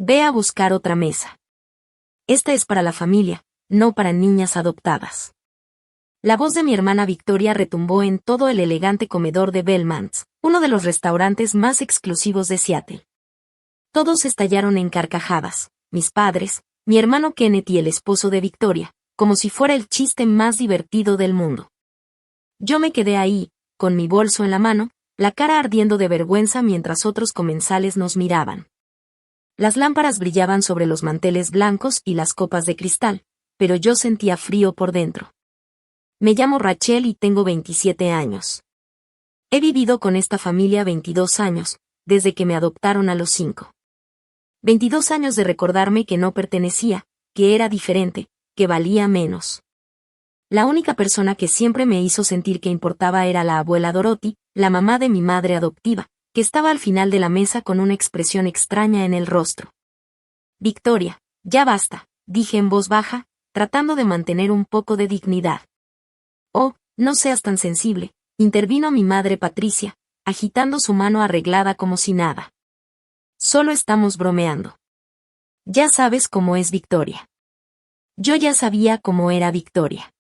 Ve a buscar otra mesa. Esta es para la familia, no para niñas adoptadas. La voz de mi hermana Victoria retumbó en todo el elegante comedor de Bellman's, uno de los restaurantes más exclusivos de Seattle. Todos estallaron en carcajadas, mis padres, mi hermano Kenneth y el esposo de Victoria, como si fuera el chiste más divertido del mundo. Yo me quedé ahí, con mi bolso en la mano, la cara ardiendo de vergüenza mientras otros comensales nos miraban. Las lámparas brillaban sobre los manteles blancos y las copas de cristal, pero yo sentía frío por dentro. Me llamo Rachel y tengo 27 años. He vivido con esta familia 22 años, desde que me adoptaron a los 5. 22 años de recordarme que no pertenecía, que era diferente, que valía menos. La única persona que siempre me hizo sentir que importaba era la abuela Dorothy, la mamá de mi madre adoptiva, que estaba al final de la mesa con una expresión extraña en el rostro. Victoria, ya basta, dije en voz baja, tratando de mantener un poco de dignidad. Oh, no seas tan sensible, intervino mi madre Patricia, agitando su mano arreglada como si nada. Solo estamos bromeando. Ya sabes cómo es Victoria. Yo ya sabía cómo era Victoria.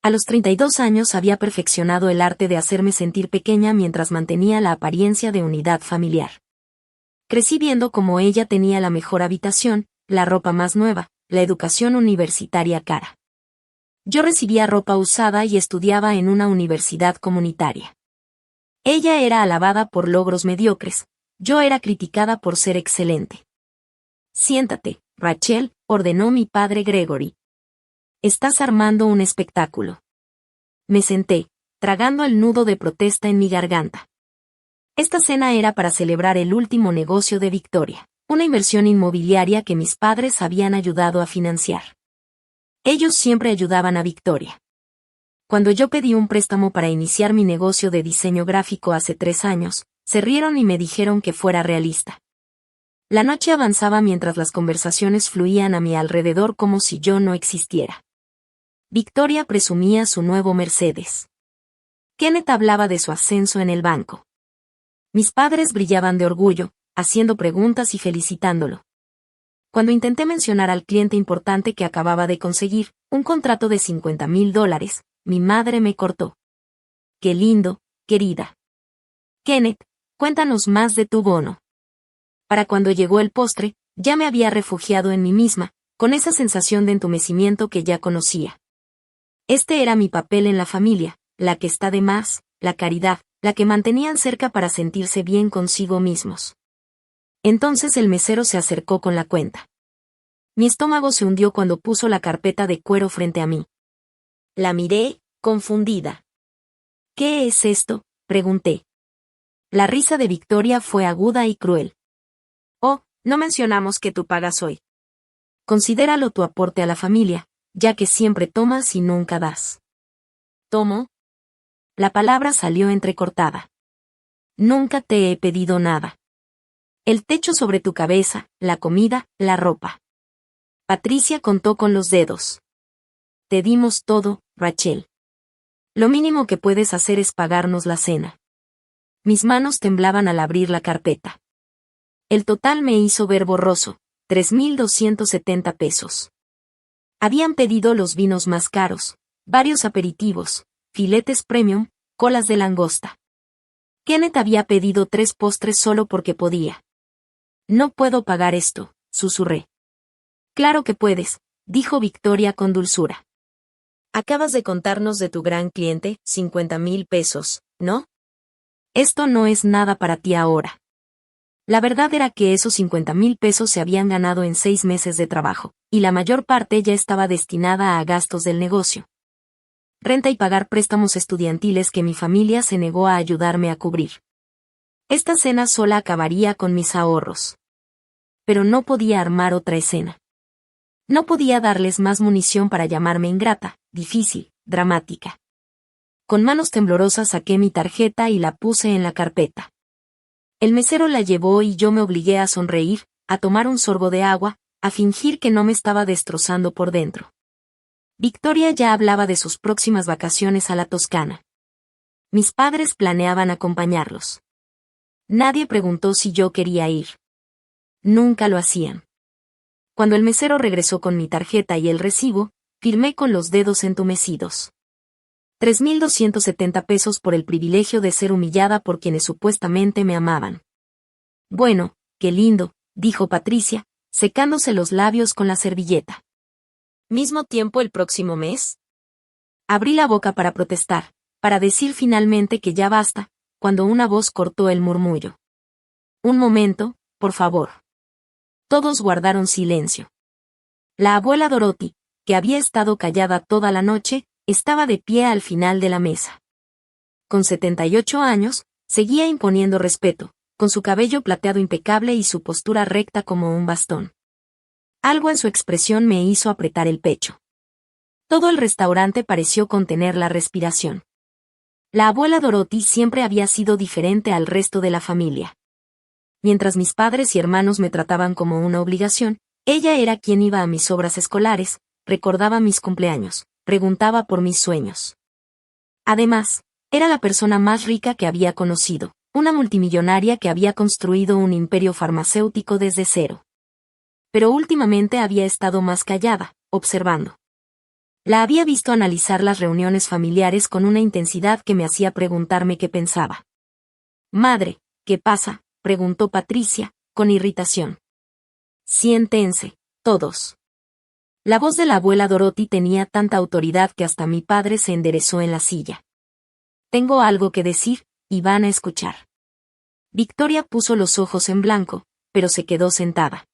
A los 32 años había perfeccionado el arte de hacerme sentir pequeña mientras mantenía la apariencia de unidad familiar. Crecí viendo cómo ella tenía la mejor habitación, la ropa más nueva, la educación universitaria cara. Yo recibía ropa usada y estudiaba en una universidad comunitaria. Ella era alabada por logros mediocres, yo era criticada por ser excelente. Siéntate, Rachel, ordenó mi padre Gregory. Estás armando un espectáculo. Me senté, tragando el nudo de protesta en mi garganta. Esta cena era para celebrar el último negocio de Victoria, una inversión inmobiliaria que mis padres habían ayudado a financiar. Ellos siempre ayudaban a Victoria. Cuando yo pedí un préstamo para iniciar mi negocio de diseño gráfico hace 3 años, se rieron y me dijeron que fuera realista. La noche avanzaba mientras las conversaciones fluían a mi alrededor como si yo no existiera. Victoria presumía su nuevo Mercedes. Kenneth hablaba de su ascenso en el banco. Mis padres brillaban de orgullo, haciendo preguntas y felicitándolo. Cuando intenté mencionar al cliente importante que acababa de conseguir, un contrato de $50,000, mi madre me cortó. ¡Qué lindo, querida! Kenneth, cuéntanos más de tu bono. Para cuando llegó el postre, ya me había refugiado en mí misma, con esa sensación de entumecimiento que ya conocía. Este era mi papel en la familia, la que está de más, la caridad, la que mantenían cerca para sentirse bien consigo mismos. Entonces el mesero se acercó con la cuenta. Mi estómago se hundió cuando puso la carpeta de cuero frente a mí. La miré, confundida. ¿Qué es esto?, pregunté. La risa de Victoria fue aguda y cruel. Oh, no mencionamos que tú pagas hoy. Considéralo tu aporte a la familia, ya que siempre tomas y nunca das. ¿Tomo? La palabra salió entrecortada. Nunca te he pedido nada. El techo sobre tu cabeza, la comida, la ropa. Patricia contó con los dedos. Te dimos todo, Rachel. Lo mínimo que puedes hacer es pagarnos la cena. Mis manos temblaban al abrir la carpeta. El total me hizo ver borroso, $3,270. Habían pedido los vinos más caros, varios aperitivos, filetes premium, colas de langosta. Kenneth había pedido 3 postres solo porque podía. No puedo pagar esto, susurré. Claro que puedes, dijo Victoria con dulzura. Acabas de contarnos de tu gran cliente, $50,000, ¿no? Esto no es nada para ti ahora. La verdad era que esos $50,000 se habían ganado en 6 meses de trabajo, y la mayor parte ya estaba destinada a gastos del negocio. Renta y pagar préstamos estudiantiles que mi familia se negó a ayudarme a cubrir. Esta cena sola acabaría con mis ahorros. Pero no podía armar otra escena. No podía darles más munición para llamarme ingrata, difícil, dramática. Con manos temblorosas saqué mi tarjeta y la puse en la carpeta. El mesero la llevó y yo me obligué a sonreír, a tomar un sorbo de agua, a fingir que no me estaba destrozando por dentro. Victoria ya hablaba de sus próximas vacaciones a la Toscana. Mis padres planeaban acompañarlos. Nadie preguntó si yo quería ir. nunca lo hacían. Cuando el mesero regresó con mi tarjeta y el recibo, firmé con los dedos entumecidos. 3,270 pesos por el privilegio de ser humillada por quienes supuestamente me amaban. Bueno, qué lindo, dijo Patricia, secándose los labios con la servilleta. ¿Mismo tiempo el próximo mes? Abrí la boca para protestar, para decir finalmente que ya basta, cuando una voz cortó el murmullo. Un momento, por favor. Todos guardaron silencio. La abuela Dorothy, que había estado callada toda la noche, estaba de pie al final de la mesa. Con 78 años, seguía imponiendo respeto, con su cabello plateado impecable y su postura recta como un bastón. Algo en su expresión me hizo apretar el pecho. Todo el restaurante pareció contener la respiración. La abuela Dorothy siempre había sido diferente al resto de la familia. Mientras mis padres y hermanos me trataban como una obligación, ella era quien iba a mis obras escolares, recordaba mis cumpleaños, preguntaba por mis sueños. Además, era la persona más rica que había conocido, una multimillonaria que había construido un imperio farmacéutico desde cero. Pero últimamente había estado más callada, observando. La había visto analizar las reuniones familiares con una intensidad que me hacía preguntarme qué pensaba. Madre, ¿qué pasa?, preguntó Patricia, con irritación. Siéntense, todos. La voz de la abuela Dorothy tenía tanta autoridad que hasta mi padre se enderezó en la silla. Tengo algo que decir, y van a escuchar. Victoria puso los ojos en blanco, pero se quedó sentada.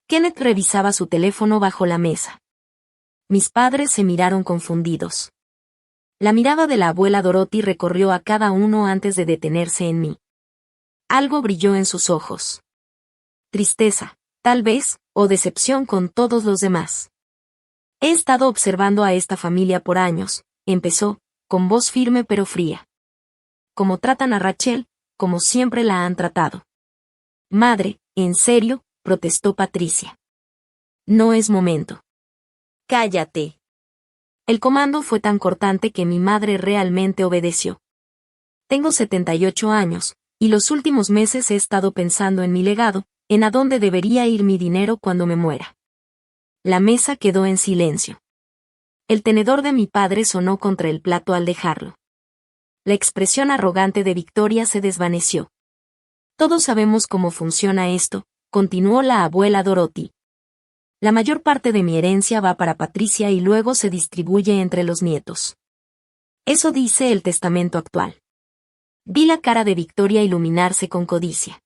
Kenneth revisaba su teléfono bajo la mesa. Mis padres se miraron confundidos. La mirada de la abuela Dorothy recorrió a cada uno antes de detenerse en mí. Algo brilló en sus ojos. Tristeza, tal vez, o decepción con todos los demás. He estado observando a esta familia por años, empezó, con voz firme pero fría. Como tratan a Rachel, como siempre la han tratado. Madre, en serio, protestó Patricia. No es momento. Cállate. El comando fue tan cortante que mi madre realmente obedeció. Tengo 78 años, y los últimos meses he estado pensando en mi legado, en a dónde debería ir mi dinero cuando me muera. La mesa quedó en silencio. El tenedor de mi padre sonó contra el plato al dejarlo. La expresión arrogante de Victoria se desvaneció. Todos sabemos cómo funciona esto, continuó la abuela Dorothy. La mayor parte de mi herencia va para Patricia y luego se distribuye entre los nietos. Eso dice el testamento actual. Vi la cara de Victoria iluminarse con codicia.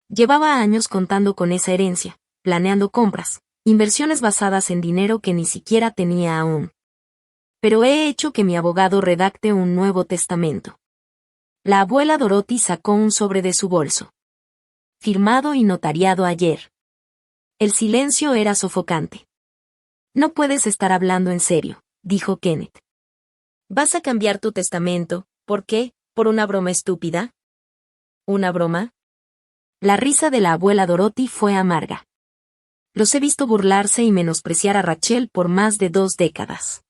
Llevaba años contando con esa herencia, planeando compras, inversiones basadas en dinero que ni siquiera tenía aún. Pero he hecho que mi abogado redacte un nuevo testamento. La abuela Dorothy sacó un sobre de su bolso. Firmado y notariado ayer. El silencio era sofocante. No puedes estar hablando en serio, dijo Kenneth. ¿Vas a cambiar tu testamento? ¿Por qué? ¿Por una broma estúpida? ¿Una broma? La risa de la abuela Dorothy fue amarga. Los he visto burlarse y menospreciar a Rachel por más de 2 décadas.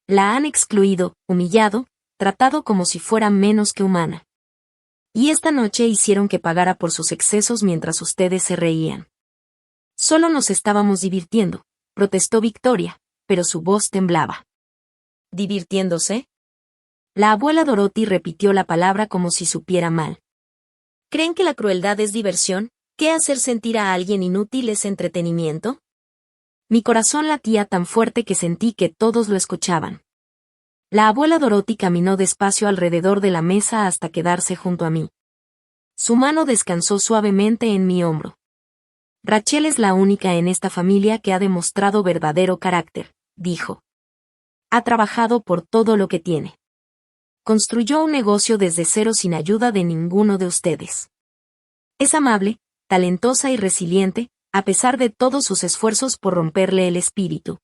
La han excluido, humillado, tratado como si fuera menos que humana. Y esta noche hicieron que pagara por sus excesos mientras ustedes se reían. Solo nos estábamos divirtiendo, protestó Victoria, pero su voz temblaba. ¿Divirtiéndose? La abuela Dorothy repitió la palabra como si supiera mal. ¿Creen que la crueldad es diversión? ¿Qué hacer sentir a alguien inútil es entretenimiento? Mi corazón latía tan fuerte que sentí que todos lo escuchaban. La abuela Dorothy caminó despacio alrededor de la mesa hasta quedarse junto a mí. Su mano descansó suavemente en mi hombro. Rachel es la única en esta familia que ha demostrado verdadero carácter, dijo. Ha trabajado por todo lo que tiene. Construyó un negocio desde cero sin ayuda de ninguno de ustedes. Es amable, talentosa y resiliente, a pesar de todos sus esfuerzos por romperle el espíritu.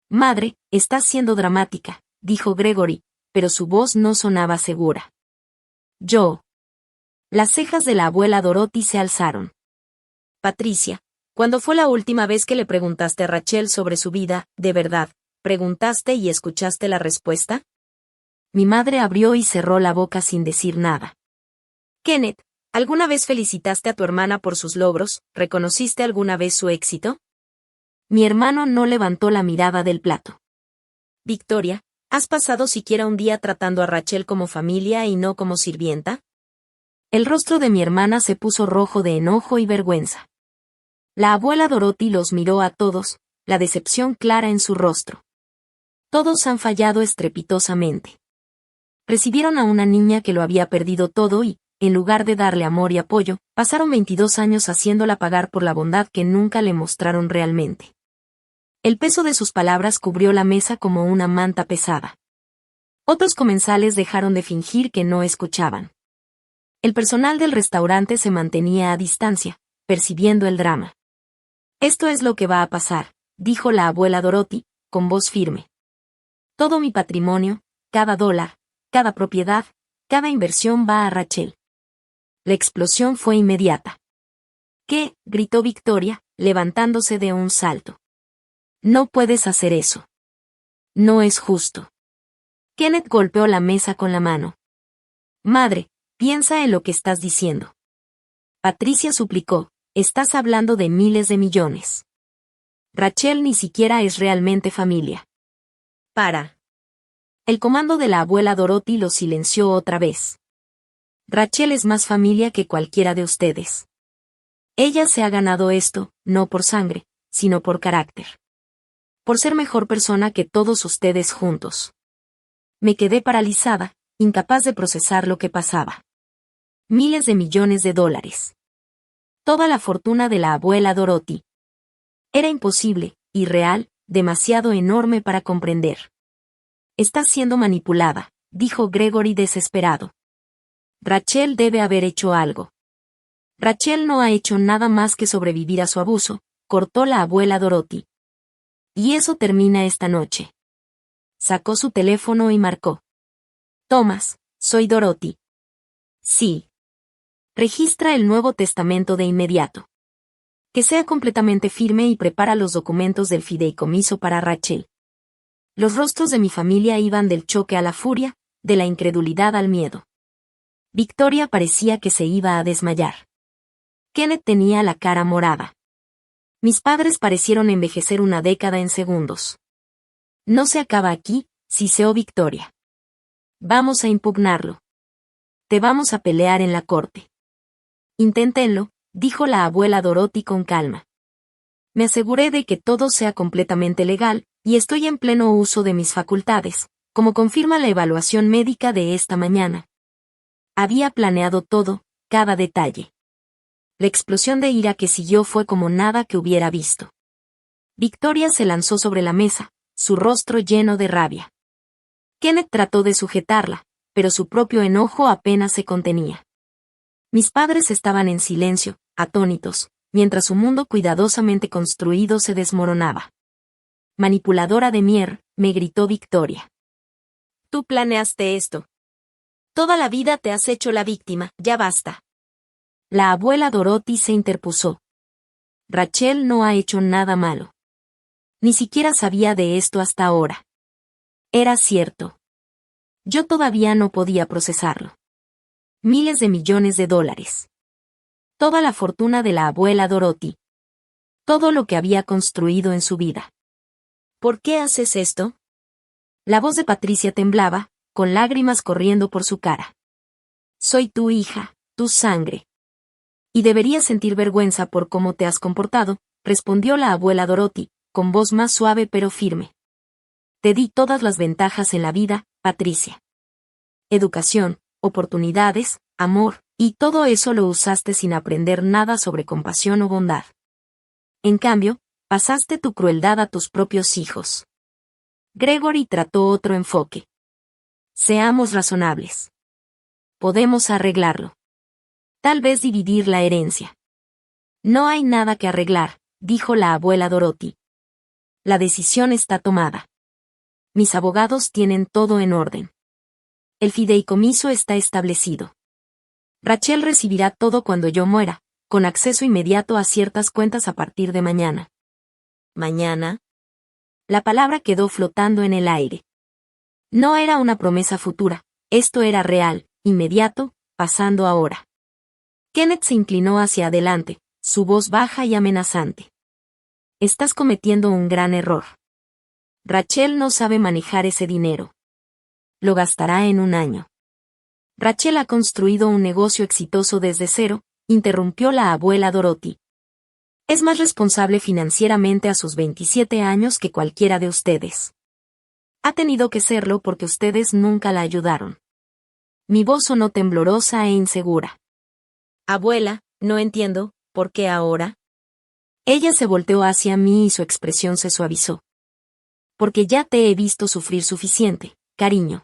Madre, estás siendo dramática, dijo Gregory, pero su voz no sonaba segura. Yo. Las cejas de la abuela Dorothy se alzaron. Patricia, ¿cuándo fue la última vez que le preguntaste a Rachel sobre su vida, de verdad, preguntaste y escuchaste la respuesta? Mi madre abrió y cerró la boca sin decir nada. Kenneth, ¿Alguna vez felicitaste a tu hermana por sus logros? ¿Reconociste alguna vez su éxito? Mi hermano no levantó la mirada del plato. Victoria, ¿has pasado siquiera un día tratando a Rachel como familia y no como sirvienta? El rostro de mi hermana se puso rojo de enojo y vergüenza. La abuela Dorothy los miró a todos, la decepción clara en su rostro. Todos han fallado estrepitosamente. Recibieron a una niña que lo había perdido todo y, en lugar de darle amor y apoyo, pasaron 22 años haciéndola pagar por la bondad que nunca le mostraron realmente. El peso de sus palabras cubrió la mesa como una manta pesada. Otros comensales dejaron de fingir que no escuchaban. El personal del restaurante se mantenía a distancia, percibiendo el drama. Esto es lo que va a pasar, dijo la abuela Dorothy, con voz firme. Todo mi patrimonio, cada dólar, cada propiedad, cada inversión va a Rachel. La explosión fue inmediata. ¿Qué? Gritó Victoria, levantándose de un salto. No puedes hacer eso. No es justo. Kenneth golpeó la mesa con la mano. Madre, piensa en lo que estás diciendo. Patricia suplicó, estás hablando de miles de millones. Rachel ni siquiera es realmente familia. Para. El comando de la abuela Dorothy lo silenció otra vez. Rachel es más familia que cualquiera de ustedes. Ella se ha ganado esto, no por sangre, sino por carácter. Por ser mejor persona que todos ustedes juntos. Me quedé paralizada, incapaz de procesar lo que pasaba. Miles de millones de dólares. Toda la fortuna de la abuela Dorothy. Era imposible, irreal, demasiado enorme para comprender. Está siendo manipulada, dijo Gregory desesperado. Rachel debe haber hecho algo. Rachel no ha hecho nada más que sobrevivir a su abuso, cortó la abuela Dorothy. Y eso termina esta noche. Sacó su teléfono y marcó. Thomas, soy Dorothy. Sí. Registra el Nuevo Testamento de inmediato. Que sea completamente firme y prepara los documentos del fideicomiso para Rachel. Los rostros de mi familia iban del choque a la furia, de la incredulidad al miedo. Victoria parecía que se iba a desmayar. Kenneth tenía la cara morada. Mis padres parecieron envejecer una década en segundos. No se acaba aquí, siseó Victoria. Vamos a impugnarlo. Te vamos a pelear en la corte. Inténtenlo, dijo la abuela Dorothy con calma. Me aseguré de que todo sea completamente legal, y estoy en pleno uso de mis facultades, como confirma la evaluación médica de esta mañana. Había planeado todo, cada detalle. La explosión de ira que siguió fue como nada que hubiera visto. Victoria se lanzó sobre la mesa, su rostro lleno de rabia. Kenneth trató de sujetarla, pero su propio enojo apenas se contenía. Mis padres estaban en silencio, atónitos, mientras su mundo cuidadosamente construido se desmoronaba. Manipuladora de mierda, me gritó Victoria. Tú planeaste esto. Toda la vida te has hecho la víctima, ya basta. La abuela Dorothy se interpuso. Rachel no ha hecho nada malo. Ni siquiera sabía de esto hasta ahora. Era cierto. Yo todavía no podía procesarlo. Miles de millones de dólares. Toda la fortuna de la abuela Dorothy. Todo lo que había construido en su vida. ¿Por qué haces esto? La voz de Patricia temblaba, con lágrimas corriendo por su cara. Soy tu hija, tu sangre. Y deberías sentir vergüenza por cómo te has comportado, respondió la abuela Dorothy, con voz más suave pero firme. Te di todas las ventajas en la vida, Patricia. Educación, oportunidades, amor, y todo eso lo usaste sin aprender nada sobre compasión o bondad. En cambio, pasaste tu crueldad a tus propios hijos. Gregory trató otro enfoque. Seamos razonables. Podemos arreglarlo. Tal vez dividir la herencia. No hay nada que arreglar, dijo la abuela Dorothy. La decisión está tomada. Mis abogados tienen todo en orden. El fideicomiso está establecido. Rachel recibirá todo cuando yo muera, con acceso inmediato a ciertas cuentas a partir de mañana. ¿Mañana? La palabra quedó flotando en el aire. No era una promesa futura, esto era real, inmediato, pasando ahora. Kenneth se inclinó hacia adelante, su voz baja y amenazante. Estás cometiendo un gran error. Rachel no sabe manejar ese dinero. Lo gastará en un año. Rachel ha construido un negocio exitoso desde cero, interrumpió la abuela Dorothy. Es más responsable financieramente a sus 27 años que cualquiera de ustedes. Ha tenido que serlo porque ustedes nunca la ayudaron. Mi voz sonó temblorosa e insegura. Abuela, no entiendo, ¿por qué ahora? Ella se volteó hacia mí y su expresión se suavizó. Porque ya te he visto sufrir suficiente, cariño.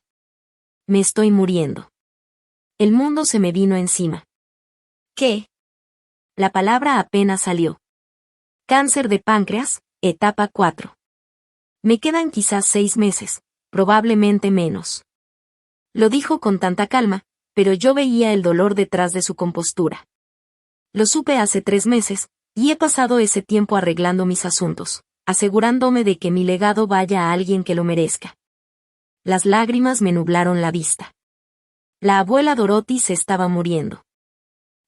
Me estoy muriendo. El mundo se me vino encima. ¿Qué? La palabra apenas salió. Cáncer de páncreas, etapa 4. Me quedan quizás 6 meses, probablemente menos. Lo dijo con tanta calma, pero yo veía el dolor detrás de su compostura. Lo supe hace 3 meses, y he pasado ese tiempo arreglando mis asuntos, asegurándome de que mi legado vaya a alguien que lo merezca. Las lágrimas me nublaron la vista. La abuela Dorothy se estaba muriendo.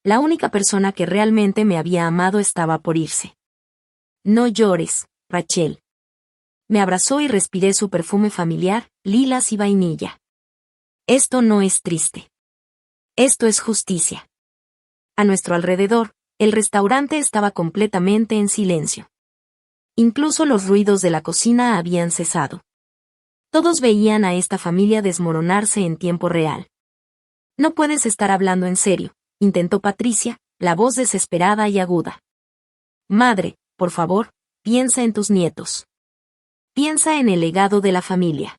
La única persona que realmente me había amado estaba por irse. No llores, Rachel. Me abrazó y respiré su perfume familiar, lilas y vainilla. Esto no es triste. Esto es justicia. A nuestro alrededor, el restaurante estaba completamente en silencio. Incluso los ruidos de la cocina habían cesado. Todos veían a esta familia desmoronarse en tiempo real. No puedes estar hablando en serio, intentó Patricia, la voz desesperada y aguda. Madre, por favor, piensa en tus nietos. Piensa en el legado de la familia.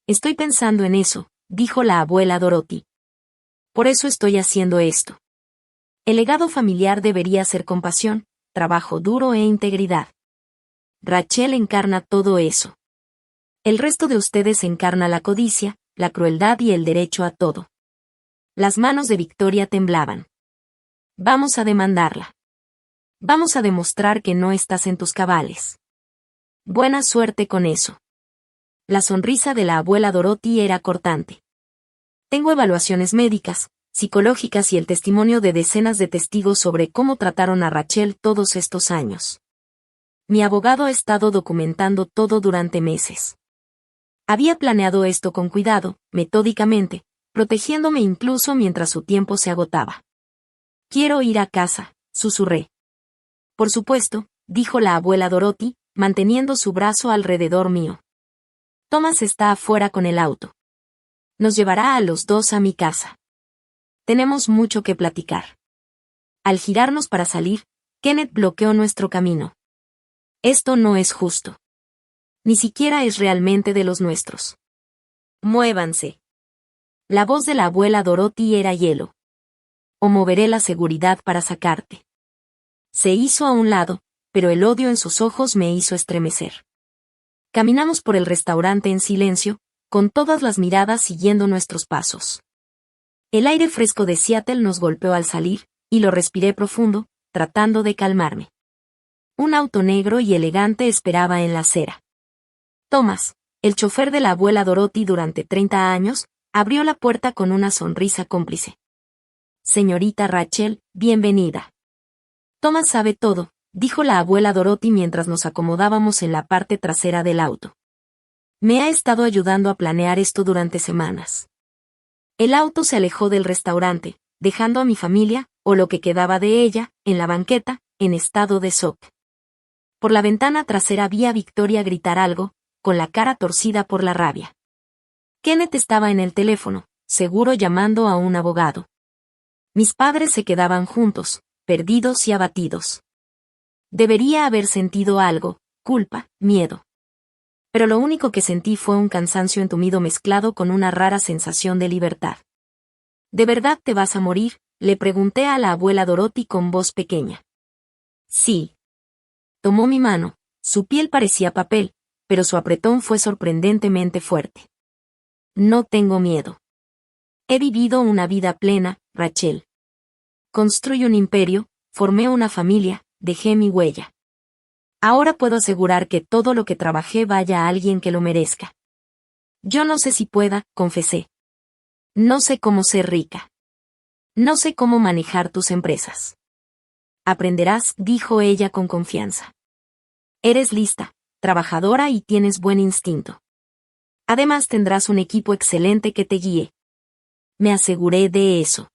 Estoy pensando en eso, dijo la abuela Dorothy. Por eso estoy haciendo esto. El legado familiar debería ser compasión, trabajo duro e integridad. Rachel encarna todo eso. El resto de ustedes encarna la codicia, la crueldad y el derecho a todo. Las manos de Victoria temblaban. Vamos a demandarla. Vamos a demostrar que no estás en tus cabales. Buena suerte con eso. La sonrisa de la abuela Dorothy era cortante. Tengo evaluaciones médicas, psicológicas y el testimonio de decenas de testigos sobre cómo trataron a Rachel todos estos años. Mi abogado ha estado documentando todo durante meses. Había planeado esto con cuidado, metódicamente, protegiéndome incluso mientras su tiempo se agotaba. Quiero ir a casa, susurré. Por supuesto, dijo la abuela Dorothy, manteniendo su brazo alrededor mío. Thomas está afuera con el auto. Nos llevará a los dos a mi casa. Tenemos mucho que platicar. Al girarnos para salir, Kenneth bloqueó nuestro camino. Esto no es justo. Ni siquiera es realmente de los nuestros. Muévanse. La voz de la abuela Dorothy era hielo. O moveré la seguridad para sacarte. Se hizo a un lado, pero el odio en sus ojos me hizo estremecer. Caminamos por el restaurante en silencio, con todas las miradas siguiendo nuestros pasos. El aire fresco de Seattle nos golpeó al salir, y lo respiré profundo, tratando de calmarme. Un auto negro y elegante esperaba en la acera. Thomas, el chofer de la abuela Dorothy durante 30 años, abrió la puerta con una sonrisa cómplice. Señorita Rachel, bienvenida. Thomas sabe todo, dijo la abuela Dorothy mientras nos acomodábamos en la parte trasera del auto. Me ha estado ayudando a planear esto durante semanas. El auto se alejó del restaurante, dejando a mi familia, o lo que quedaba de ella, en la banqueta, en estado de shock. Por la ventana trasera vi a Victoria gritar algo, con la cara torcida por la rabia. Kenneth estaba en el teléfono, seguro llamando a un abogado. Mis padres se quedaban juntos, perdidos y abatidos. Debería haber sentido algo, culpa, miedo. Pero lo único que sentí fue un cansancio entumido mezclado con una rara sensación de libertad. ¿De verdad te vas a morir?, le pregunté a la abuela Dorothy con voz pequeña. Sí. Tomó mi mano, su piel parecía papel, pero su apretón fue sorprendentemente fuerte. No tengo miedo. He vivido una vida plena, Rachel. Construí un imperio, formé una familia, dejé mi huella. Ahora puedo asegurar que todo lo que trabajé vaya a alguien que lo merezca. Yo no sé si pueda, confesé. No sé cómo ser rica. No sé cómo manejar tus empresas. Aprenderás, dijo ella con confianza. Eres lista, trabajadora y tienes buen instinto. Además tendrás un equipo excelente que te guíe. Me aseguré de eso.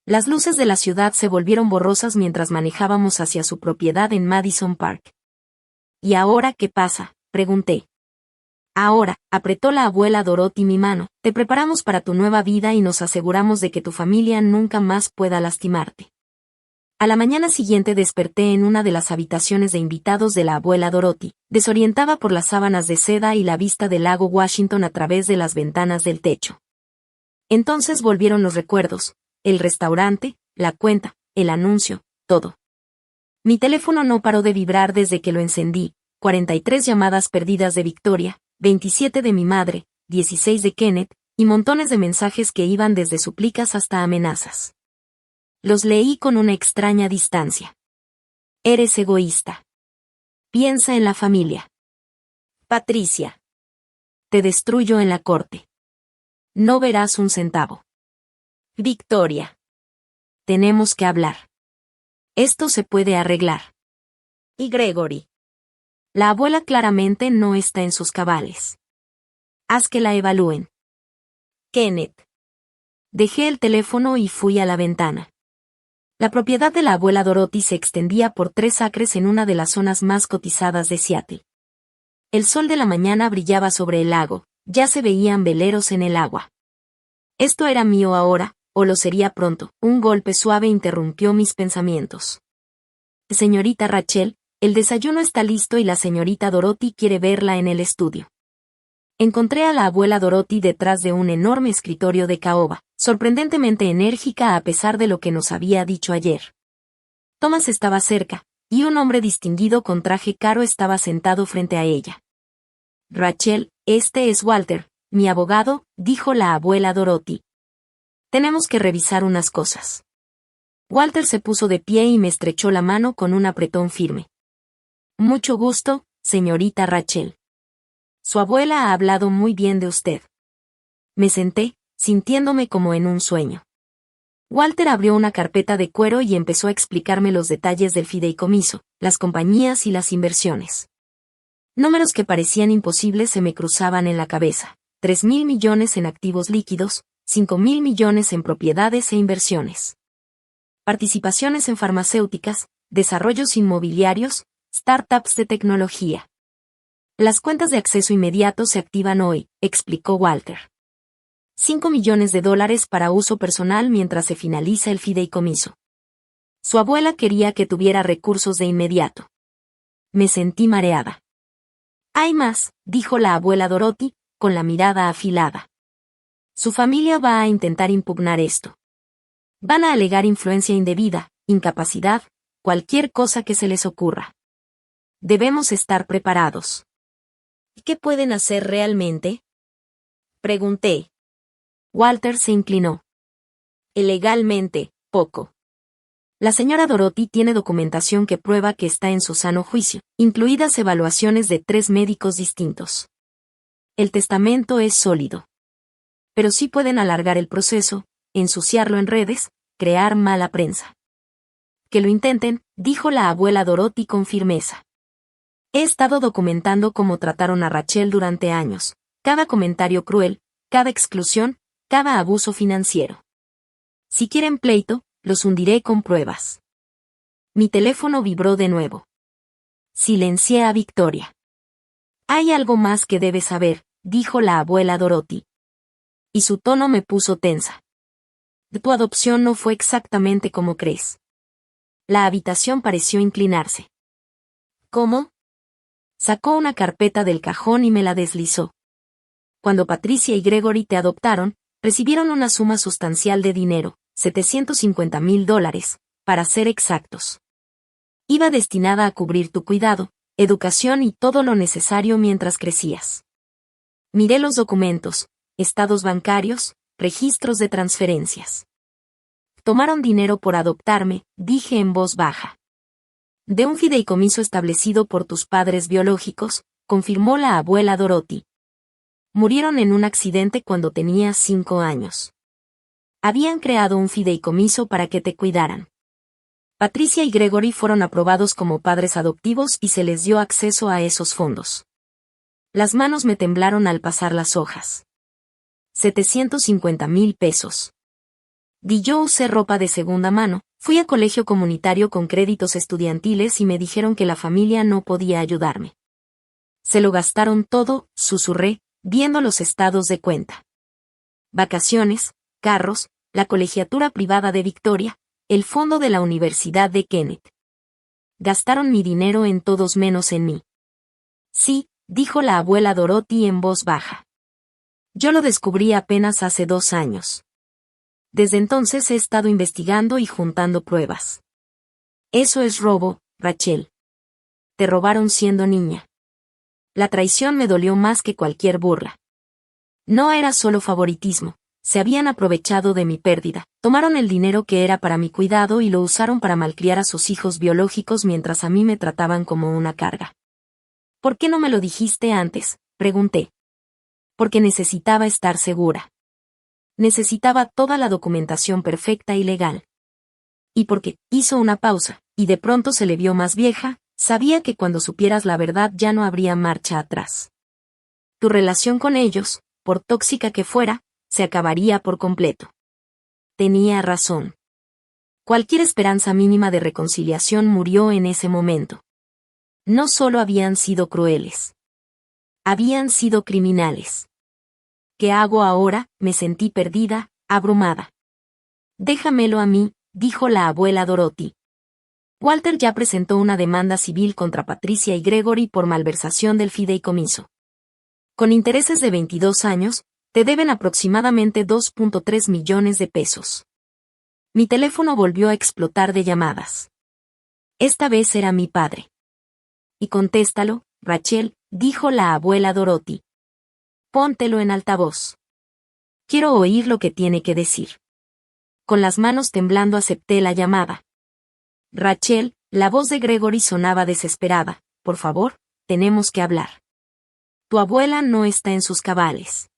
Las luces de la ciudad se volvieron borrosas mientras manejábamos hacia su propiedad en Madison Park. ¿Y ahora qué pasa?, pregunté. Ahora, apretó la abuela Dorothy mi mano, te preparamos para tu nueva vida y nos aseguramos de que tu familia nunca más pueda lastimarte. A la mañana siguiente desperté en una de las habitaciones de invitados de la abuela Dorothy, desorientada por las sábanas de seda y la vista del lago Washington a través de las ventanas del techo. Entonces volvieron los recuerdos, el restaurante, la cuenta, el anuncio, todo. Mi teléfono no paró de vibrar desde que lo encendí, 43 llamadas perdidas de Victoria, 27 de mi madre, 16 de Kenneth, y montones de mensajes que iban desde súplicas hasta amenazas. Los leí con una extraña distancia. Eres egoísta. Piensa en la familia. Patricia. Te destruyo en la corte. No verás un centavo. Victoria. Tenemos que hablar. Esto se puede arreglar. Y Gregory. La abuela claramente no está en sus cabales. Haz que la evalúen. Kenneth. Dejé el teléfono y fui a la ventana. La propiedad de la abuela Dorothy se extendía por 3 acres en una de las zonas más cotizadas de Seattle. El sol de la mañana brillaba sobre el lago, ya se veían veleros en el agua. Esto era mío ahora, o lo sería pronto. Un golpe suave interrumpió mis pensamientos. Señorita Rachel, el desayuno está listo y la señorita Dorothy quiere verla en el estudio. Encontré a la abuela Dorothy detrás de un enorme escritorio de caoba, sorprendentemente enérgica a pesar de lo que nos había dicho ayer. Thomas estaba cerca, y un hombre distinguido con traje caro estaba sentado frente a ella. Rachel, este es Walter, mi abogado, dijo la abuela Dorothy. Tenemos que revisar unas cosas. Walter se puso de pie y me estrechó la mano con un apretón firme. Mucho gusto, señorita Rachel. Su abuela ha hablado muy bien de usted. Me senté, sintiéndome como en un sueño. Walter abrió una carpeta de cuero y empezó a explicarme los detalles del fideicomiso, las compañías y las inversiones. Números que parecían imposibles se me cruzaban en la cabeza. 3.000 millones en activos líquidos, 5.000 millones en propiedades e inversiones. Participaciones en farmacéuticas, desarrollos inmobiliarios, startups de tecnología. Las cuentas de acceso inmediato se activan hoy, explicó Walter. 5 millones de dólares para uso personal mientras se finaliza el fideicomiso. Su abuela quería que tuviera recursos de inmediato. Me sentí mareada. Hay más, dijo la abuela Dorothy, con la mirada afilada. Su familia va a intentar impugnar esto. Van a alegar influencia indebida, incapacidad, cualquier cosa que se les ocurra. Debemos estar preparados. ¿Qué pueden hacer realmente?, pregunté. Walter se inclinó. Legalmente, poco. La señora Dorothy tiene documentación que prueba que está en su sano juicio, incluidas evaluaciones de 3 médicos distintos. El testamento es sólido. Pero sí pueden alargar el proceso, ensuciarlo en redes, crear mala prensa. Que lo intenten, dijo la abuela Dorothy con firmeza. He estado documentando cómo trataron a Rachel durante años, cada comentario cruel, cada exclusión, cada abuso financiero. Si quieren pleito, los hundiré con pruebas. Mi teléfono vibró de nuevo. Silencié a Victoria. Hay algo más que debes saber, dijo la abuela Dorothy. Y su tono me puso tensa. Tu adopción no fue exactamente como crees. La habitación pareció inclinarse. ¿Cómo? Sacó una carpeta del cajón y me la deslizó. Cuando Patricia y Gregory te adoptaron, recibieron una suma sustancial de dinero, $750,000, para ser exactos. Iba destinada a cubrir tu cuidado, educación y todo lo necesario mientras crecías. Miré los documentos, estados bancarios, registros de transferencias. Tomaron dinero por adoptarme, dije en voz baja. De un fideicomiso establecido por tus padres biológicos, confirmó la abuela Dorothy. Murieron en un accidente cuando tenía 5 años. Habían creado un fideicomiso para que te cuidaran. Patricia y Gregory fueron aprobados como padres adoptivos y se les dio acceso a esos fondos. Las manos me temblaron al pasar las hojas. 750,000 pesos. Yo usé ropa de segunda mano, fui a colegio comunitario con créditos estudiantiles y me dijeron que la familia no podía ayudarme. Se lo gastaron todo, susurré, viendo los estados de cuenta. Vacaciones, carros, la colegiatura privada de Victoria, el fondo de la Universidad de Kenneth. Gastaron mi dinero en todos menos en mí. Sí, dijo la abuela Dorothy en voz baja. Yo lo descubrí apenas hace 2 años. Desde entonces he estado investigando y juntando pruebas. Eso es robo, Rachel. Te robaron siendo niña. La traición me dolió más que cualquier burla. No era solo favoritismo. Se habían aprovechado de mi pérdida, tomaron el dinero que era para mi cuidado y lo usaron para malcriar a sus hijos biológicos mientras a mí me trataban como una carga. ¿Por qué no me lo dijiste antes?, pregunté. Porque necesitaba estar segura. Necesitaba toda la documentación perfecta y legal. Y porque, hizo una pausa, y de pronto se le vio más vieja, sabía que cuando supieras la verdad ya no habría marcha atrás. Tu relación con ellos, por tóxica que fuera, se acabaría por completo. Tenía razón. Cualquier esperanza mínima de reconciliación murió en ese momento. No solo habían sido crueles. Habían sido criminales. ¿Qué hago ahora?, me sentí perdida, abrumada. Déjamelo a mí, dijo la abuela Dorothy. Walter ya presentó una demanda civil contra Patricia y Gregory por malversación del fideicomiso. Con intereses de 22 años, te deben aproximadamente 2.3 millones de pesos. Mi teléfono volvió a explotar de llamadas. Esta vez era mi padre. Y contéstalo, Rachel, dijo la abuela Dorothy. Póntelo en altavoz. Quiero oír lo que tiene que decir. Con las manos temblando acepté la llamada. Rachel, la voz de Gregory sonaba desesperada. Por favor, tenemos que hablar. Tu abuela no está en sus cabales.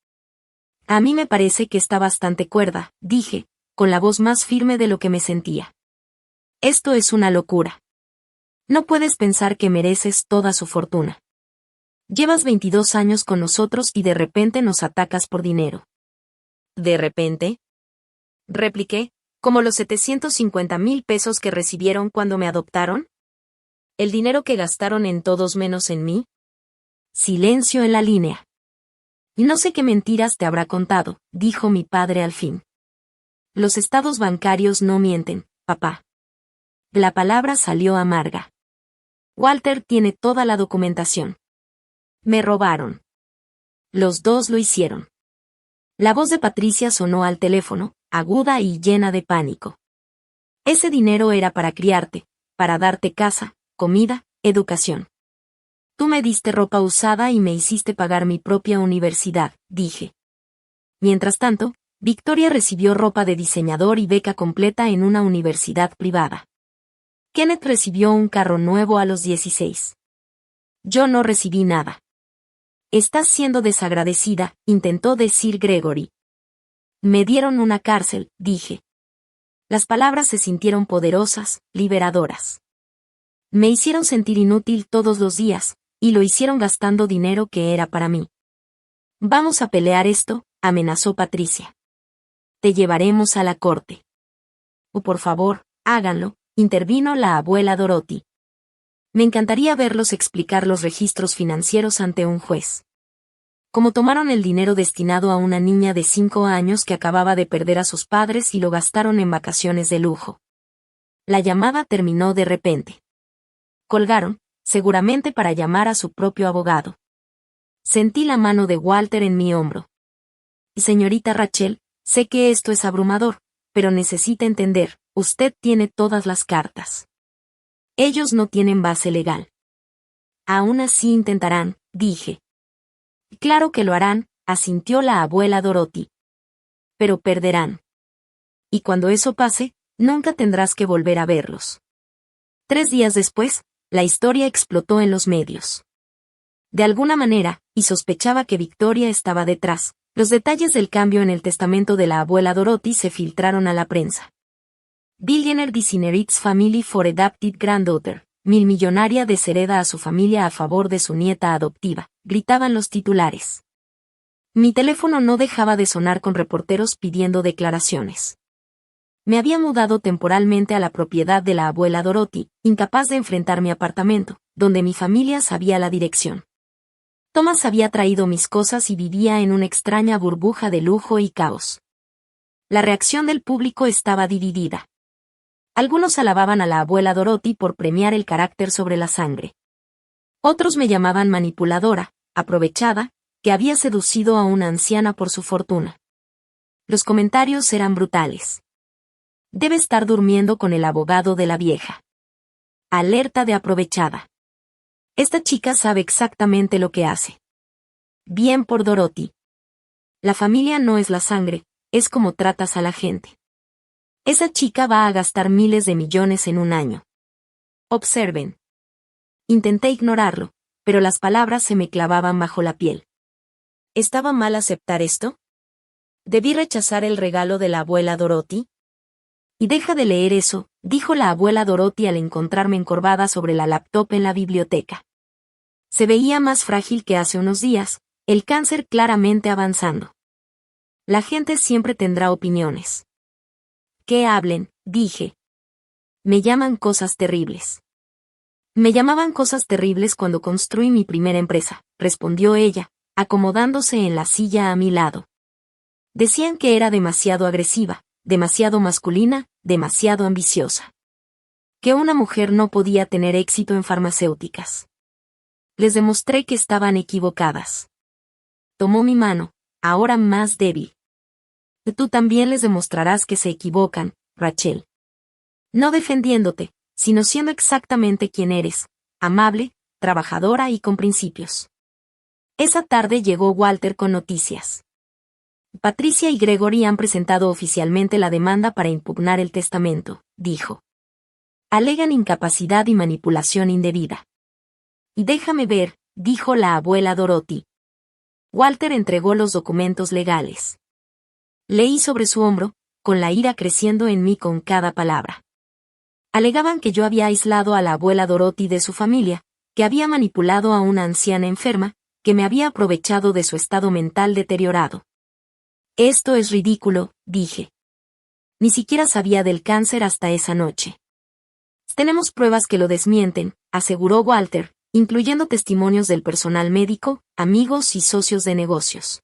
A mí me parece que está bastante cuerda, dije, con la voz más firme de lo que me sentía. Esto es una locura. No puedes pensar que mereces toda su fortuna. Llevas 22 años con nosotros y de repente nos atacas por dinero. ¿De repente?, repliqué, como los 750,000 pesos que recibieron cuando me adoptaron. ¿El dinero que gastaron en todos menos en mí? Silencio en la línea. No sé qué mentiras te habrá contado, dijo mi padre al fin. Los estados bancarios no mienten, papá. La palabra salió amarga. Walter tiene toda la documentación. Me robaron. Los dos lo hicieron. La voz de Patricia sonó al teléfono, aguda y llena de pánico. Ese dinero era para criarte, para darte casa, comida, educación. Tú me diste ropa usada y me hiciste pagar mi propia universidad, dije. Mientras tanto, Victoria recibió ropa de diseñador y beca completa en una universidad privada. Kenneth recibió un carro nuevo a los 16. Yo no recibí nada. Estás siendo desagradecida, intentó decir Gregory. Me dieron una cárcel, dije. Las palabras se sintieron poderosas, liberadoras. Me hicieron sentir inútil todos los días, y lo hicieron gastando dinero que era para mí. Vamos a pelear esto, amenazó Patricia. Te llevaremos a la corte. Oh, por favor, háganlo, intervino la abuela Dorothy. Me encantaría verlos explicar los registros financieros ante un juez. Como tomaron el dinero destinado a una niña de 5 años que acababa de perder a sus padres y lo gastaron en vacaciones de lujo. La llamada terminó de repente. Colgaron, seguramente para llamar a su propio abogado. Sentí la mano de Walter en mi hombro. Señorita Rachel, sé que esto es abrumador, pero necesita entender, usted tiene todas las cartas. Ellos no tienen base legal. Aún así intentarán, dije. Claro que lo harán, asintió la abuela Dorothy. Pero perderán. Y cuando eso pase, nunca tendrás que volver a verlos. 3 días después, la historia explotó en los medios. De alguna manera, y sospechaba que Victoria estaba detrás, Los detalles del cambio en el testamento de la abuela Dorothy se filtraron a la prensa. Billionaire disinherits family for adopted granddaughter. Milmillonaria deshereda a su familia a favor de su nieta adoptiva, gritaban los titulares. Mi teléfono no dejaba de sonar con reporteros pidiendo declaraciones. Me había mudado temporalmente a la propiedad de la abuela Dorothy, incapaz de enfrentar mi apartamento, donde mi familia sabía la dirección. Thomas había traído mis cosas y vivía en una extraña burbuja de lujo y caos. La reacción del público estaba dividida. Algunos alababan a la abuela Dorothy por premiar el carácter sobre la sangre. Otros me llamaban manipuladora, aprovechada, que había seducido a una anciana por su fortuna. Los comentarios eran brutales. Debe estar durmiendo con el abogado de la vieja. Alerta de aprovechada. Esta chica sabe exactamente lo que hace. Bien por Dorothy. La familia no es la sangre, es como tratas a la gente. Esa chica va a gastar miles de millones en un año. Observen. Intenté ignorarlo, pero las palabras se me clavaban bajo la piel. ¿Estaba mal aceptar esto? ¿Debí rechazar el regalo de la abuela Dorothy? Y deja de leer eso, dijo la abuela Dorothy al encontrarme encorvada sobre la laptop en la biblioteca. Se veía más frágil que hace unos días, el cáncer claramente avanzando. La gente siempre tendrá opiniones. Que hablen, dije. Me llaman cosas terribles. Me llamaban cosas terribles cuando construí mi primera empresa, respondió ella, acomodándose en la silla a mi lado. Decían que era demasiado agresiva, demasiado masculina, demasiado ambiciosa. Que una mujer no podía tener éxito en farmacéuticas. Les demostré que estaban equivocadas. Tomó mi mano, ahora más débil. Tú también les demostrarás que se equivocan, Rachel. No defendiéndote, sino siendo exactamente quien eres, amable, trabajadora y con principios. Esa tarde llegó Walter con noticias. Patricia y Gregory han presentado oficialmente la demanda para impugnar el testamento, dijo. Alegan incapacidad y manipulación indebida. Y déjame ver, dijo la abuela Dorothy. Walter entregó los documentos legales. Leí sobre su hombro, con la ira creciendo en mí con cada palabra. Alegaban que yo había aislado a la abuela Dorothy de su familia, que había manipulado a una anciana enferma, que me había aprovechado de su estado mental deteriorado. Esto es ridículo, dije. Ni siquiera sabía del cáncer hasta esa noche. Tenemos pruebas que lo desmienten, aseguró Walter, incluyendo testimonios del personal médico, amigos y socios de negocios.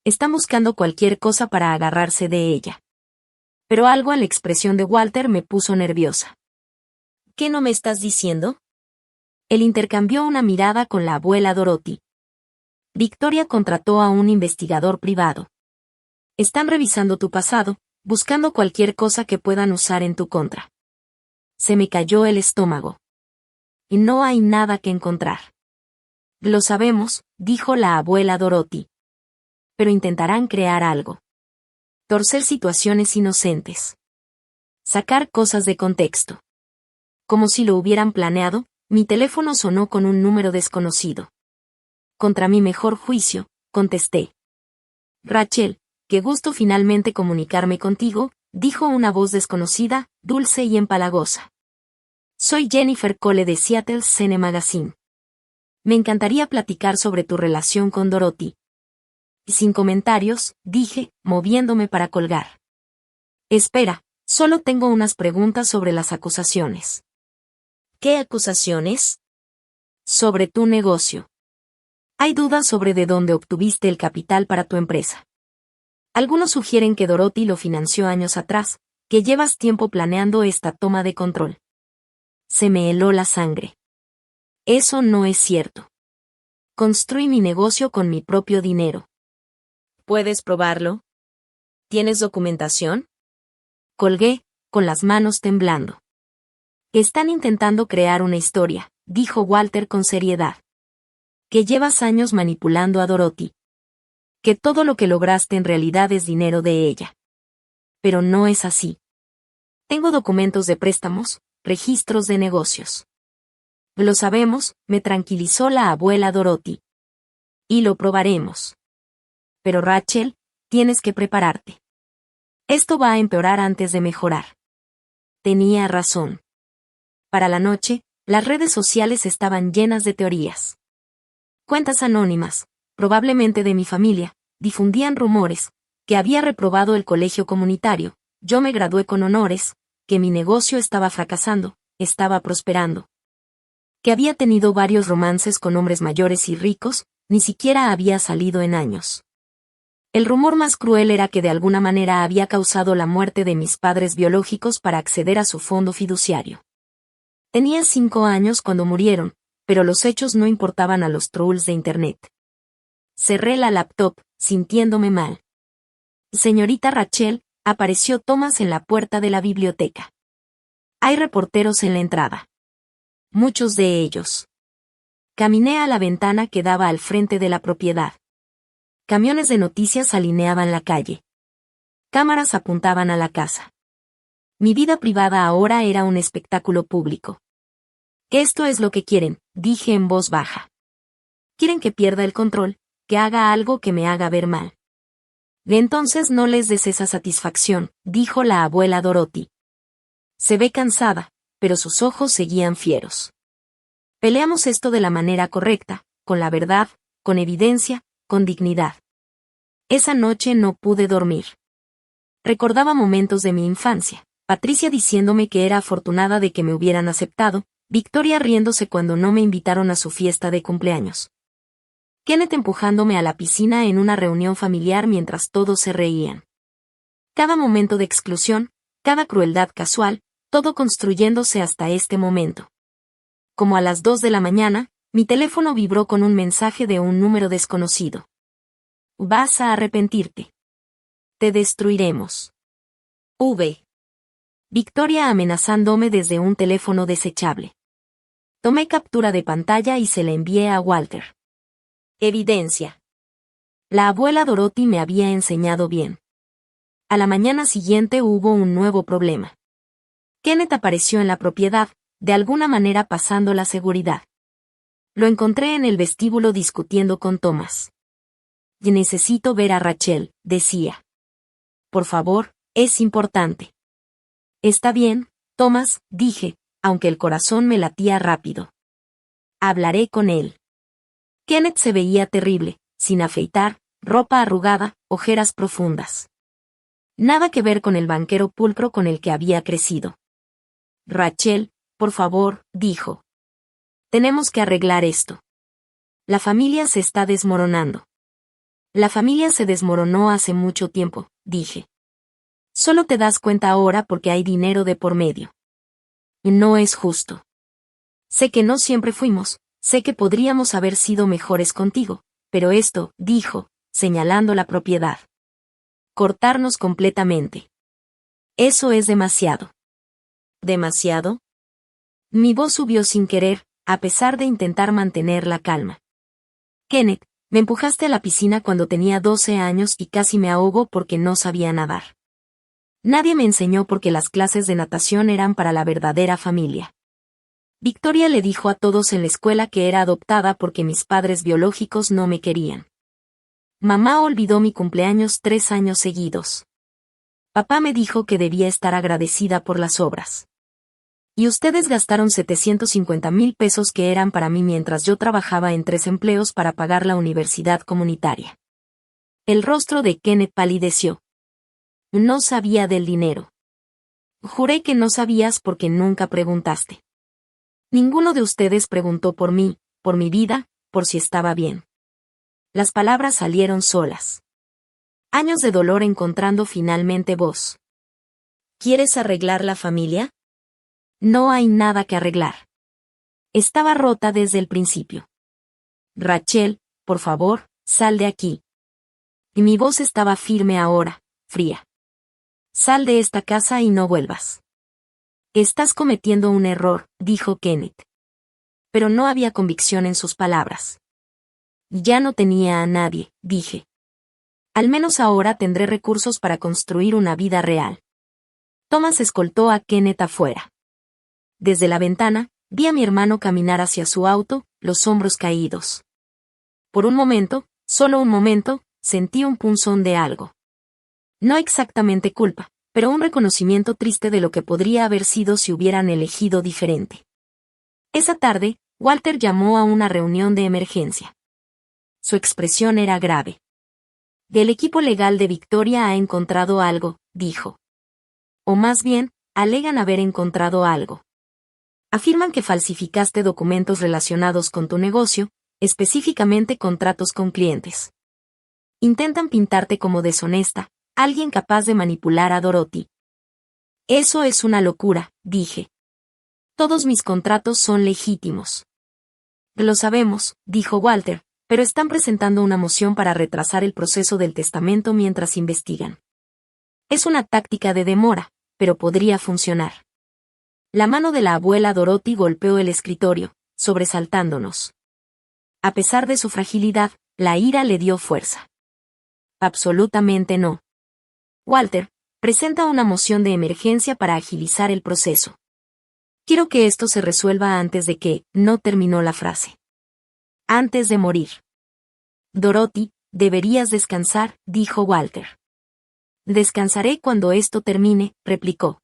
Están buscando cualquier cosa para agarrarse de ella. Pero algo en la expresión de Walter me puso nerviosa. ¿Qué no me estás diciendo? Él intercambió una mirada con la abuela Dorothy. Victoria contrató a un investigador privado. Están revisando tu pasado, buscando cualquier cosa que puedan usar en tu contra. Se me cayó el estómago. Y no hay nada que encontrar. Lo sabemos, dijo la abuela Dorothy. Pero intentarán crear algo. Torcer situaciones inocentes. Sacar cosas de contexto. Como si lo hubieran planeado, mi teléfono sonó con un número desconocido. Contra mi mejor juicio, contesté. Rachel, qué gusto finalmente comunicarme contigo, dijo una voz desconocida, dulce y empalagosa. Soy Jennifer Cole de Seattle Scene Magazine. Me encantaría platicar sobre tu relación con Dorothy. Sin comentarios, dije, moviéndome para colgar. Espera, solo tengo unas preguntas sobre las acusaciones. ¿Qué acusaciones? Sobre tu negocio. Hay dudas sobre de dónde obtuviste el capital para tu empresa. Algunos sugieren que Dorothy lo financió años atrás, que llevas tiempo planeando esta toma de control. Se me heló la sangre. Eso no es cierto. Construí mi negocio con mi propio dinero. ¿Puedes probarlo? ¿Tienes documentación? Colgué, con las manos temblando. Están intentando crear una historia, dijo Walter con seriedad. Que llevas años manipulando a Dorothy. Que todo lo que lograste en realidad es dinero de ella. Pero no es así. Tengo documentos de préstamos, registros de negocios. Lo sabemos, me tranquilizó la abuela Dorothy. Y lo probaremos. Pero Rachel, tienes que prepararte. Esto va a empeorar antes de mejorar. Tenía razón. Para la noche, las redes sociales estaban llenas de teorías. Cuentas anónimas, probablemente de mi familia, difundían rumores, que había reprobado el colegio comunitario, yo me gradué con honores, que mi negocio estaba fracasando, estaba prosperando. Que había tenido varios romances con hombres mayores y ricos, ni siquiera había salido en años. El rumor más cruel era que de alguna manera había causado la muerte de mis padres biológicos para acceder a su fondo fiduciario. Tenía 5 años cuando murieron, pero los hechos no importaban a los trolls de Internet. Cerré la laptop, sintiéndome mal. Señorita Rachel, apareció Thomas en la puerta de la biblioteca. Hay reporteros en la entrada. Muchos de ellos. Caminé a la ventana que daba al frente de la propiedad. Camiones de noticias alineaban la calle. Cámaras apuntaban a la casa. Mi vida privada ahora era un espectáculo público. Esto es lo que quieren, dije en voz baja. Quieren que pierda el control, que haga algo que me haga ver mal. Entonces no les des esa satisfacción, dijo la abuela Dorothy. Se ve cansada, pero sus ojos seguían fieros. Peleamos esto de la manera correcta, con la verdad, con evidencia, con dignidad. Esa noche no pude dormir. Recordaba momentos de mi infancia, Patricia diciéndome que era afortunada de que me hubieran aceptado, Victoria riéndose cuando no me invitaron a su fiesta de cumpleaños. Kenneth empujándome a la piscina en una reunión familiar mientras todos se reían. Cada momento de exclusión, cada crueldad casual, todo construyéndose hasta este momento. Como a las 2 de la mañana, mi teléfono vibró con un mensaje de un número desconocido. Vas a arrepentirte. Te destruiremos. V. Victoria amenazándome desde un teléfono desechable. Tomé captura de pantalla y se la envié a Walter. Evidencia. La abuela Dorothy me había enseñado bien. A la mañana siguiente hubo un nuevo problema. Kenneth apareció en la propiedad, de alguna manera pasando la seguridad. Lo encontré en el vestíbulo discutiendo con Thomas. Necesito ver a Rachel, decía. Por favor, es importante. Está bien, Thomas, dije, aunque el corazón me latía rápido. Hablaré con él. Kenneth se veía terrible, sin afeitar, ropa arrugada, ojeras profundas. Nada que ver con el banquero pulcro con el que había crecido. Rachel, por favor, dijo. Tenemos que arreglar esto. La familia se está desmoronando. La familia se desmoronó hace mucho tiempo, dije. Solo te das cuenta ahora porque hay dinero de por medio. No es justo. Sé que no siempre fuimos, sé que podríamos haber sido mejores contigo, pero esto, dijo, señalando la propiedad. Cortarnos completamente. Eso es demasiado. ¿Demasiado? Mi voz subió sin querer, a pesar de intentar mantener la calma. Kenneth, me empujaste a la piscina cuando tenía 12 años y casi me ahogo porque no sabía nadar. Nadie me enseñó porque las clases de natación eran para la verdadera familia. Victoria le dijo a todos en la escuela que era adoptada porque mis padres biológicos no me querían. Mamá olvidó mi cumpleaños 3 años seguidos. Papá me dijo que debía estar agradecida por las obras. Y ustedes gastaron 750,000 pesos que eran para mí mientras yo trabajaba en 3 empleos para pagar la universidad comunitaria. El rostro de Kenneth palideció. No sabía del dinero. Juré que no sabías porque nunca preguntaste. Ninguno de ustedes preguntó por mí, por mi vida, por si estaba bien. Las palabras salieron solas. Años de dolor encontrando finalmente voz. ¿Quieres arreglar la familia? No hay nada que arreglar. Estaba rota desde el principio. Rachel, por favor, sal de aquí. Y mi voz estaba firme ahora, fría. Sal de esta casa y no vuelvas. Estás cometiendo un error, dijo Kenneth. Pero no había convicción en sus palabras. Ya no tenía a nadie, dije. Al menos ahora tendré recursos para construir una vida real. Thomas escoltó a Kenneth afuera. Desde la ventana, vi a mi hermano caminar hacia su auto, los hombros caídos. Por un momento, solo un momento, sentí un punzón de algo. No exactamente culpa, pero un reconocimiento triste de lo que podría haber sido si hubieran elegido diferente. Esa tarde, Walter llamó a una reunión de emergencia. Su expresión era grave. El equipo legal de Victoria ha encontrado algo, dijo. O más bien, alegan haber encontrado algo. Afirman que falsificaste documentos relacionados con tu negocio, específicamente contratos con clientes. Intentan pintarte como deshonesta, alguien capaz de manipular a Dorothy. Eso es una locura, dije. Todos mis contratos son legítimos. Lo sabemos, dijo Walter, pero están presentando una moción para retrasar el proceso del testamento mientras investigan. Es una táctica de demora, pero podría funcionar. La mano de la abuela Dorothy golpeó el escritorio, sobresaltándonos. A pesar de su fragilidad, la ira le dio fuerza. Absolutamente no. Walter, presenta una moción de emergencia para agilizar el proceso. Quiero que esto se resuelva antes de que, no terminó la frase. Antes de morir. Dorothy, deberías descansar, dijo Walter. Descansaré cuando esto termine, replicó.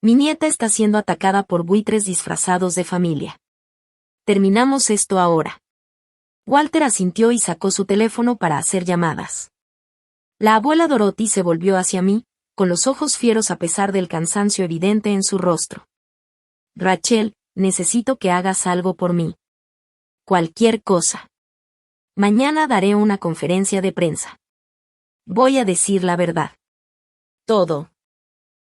Mi nieta está siendo atacada por buitres disfrazados de familia. Terminamos esto ahora. Walter asintió y sacó su teléfono para hacer llamadas. La abuela Dorothy se volvió hacia mí, con los ojos fieros a pesar del cansancio evidente en su rostro. Rachel, necesito que hagas algo por mí. Cualquier cosa. Mañana daré una conferencia de prensa. Voy a decir la verdad. Todo.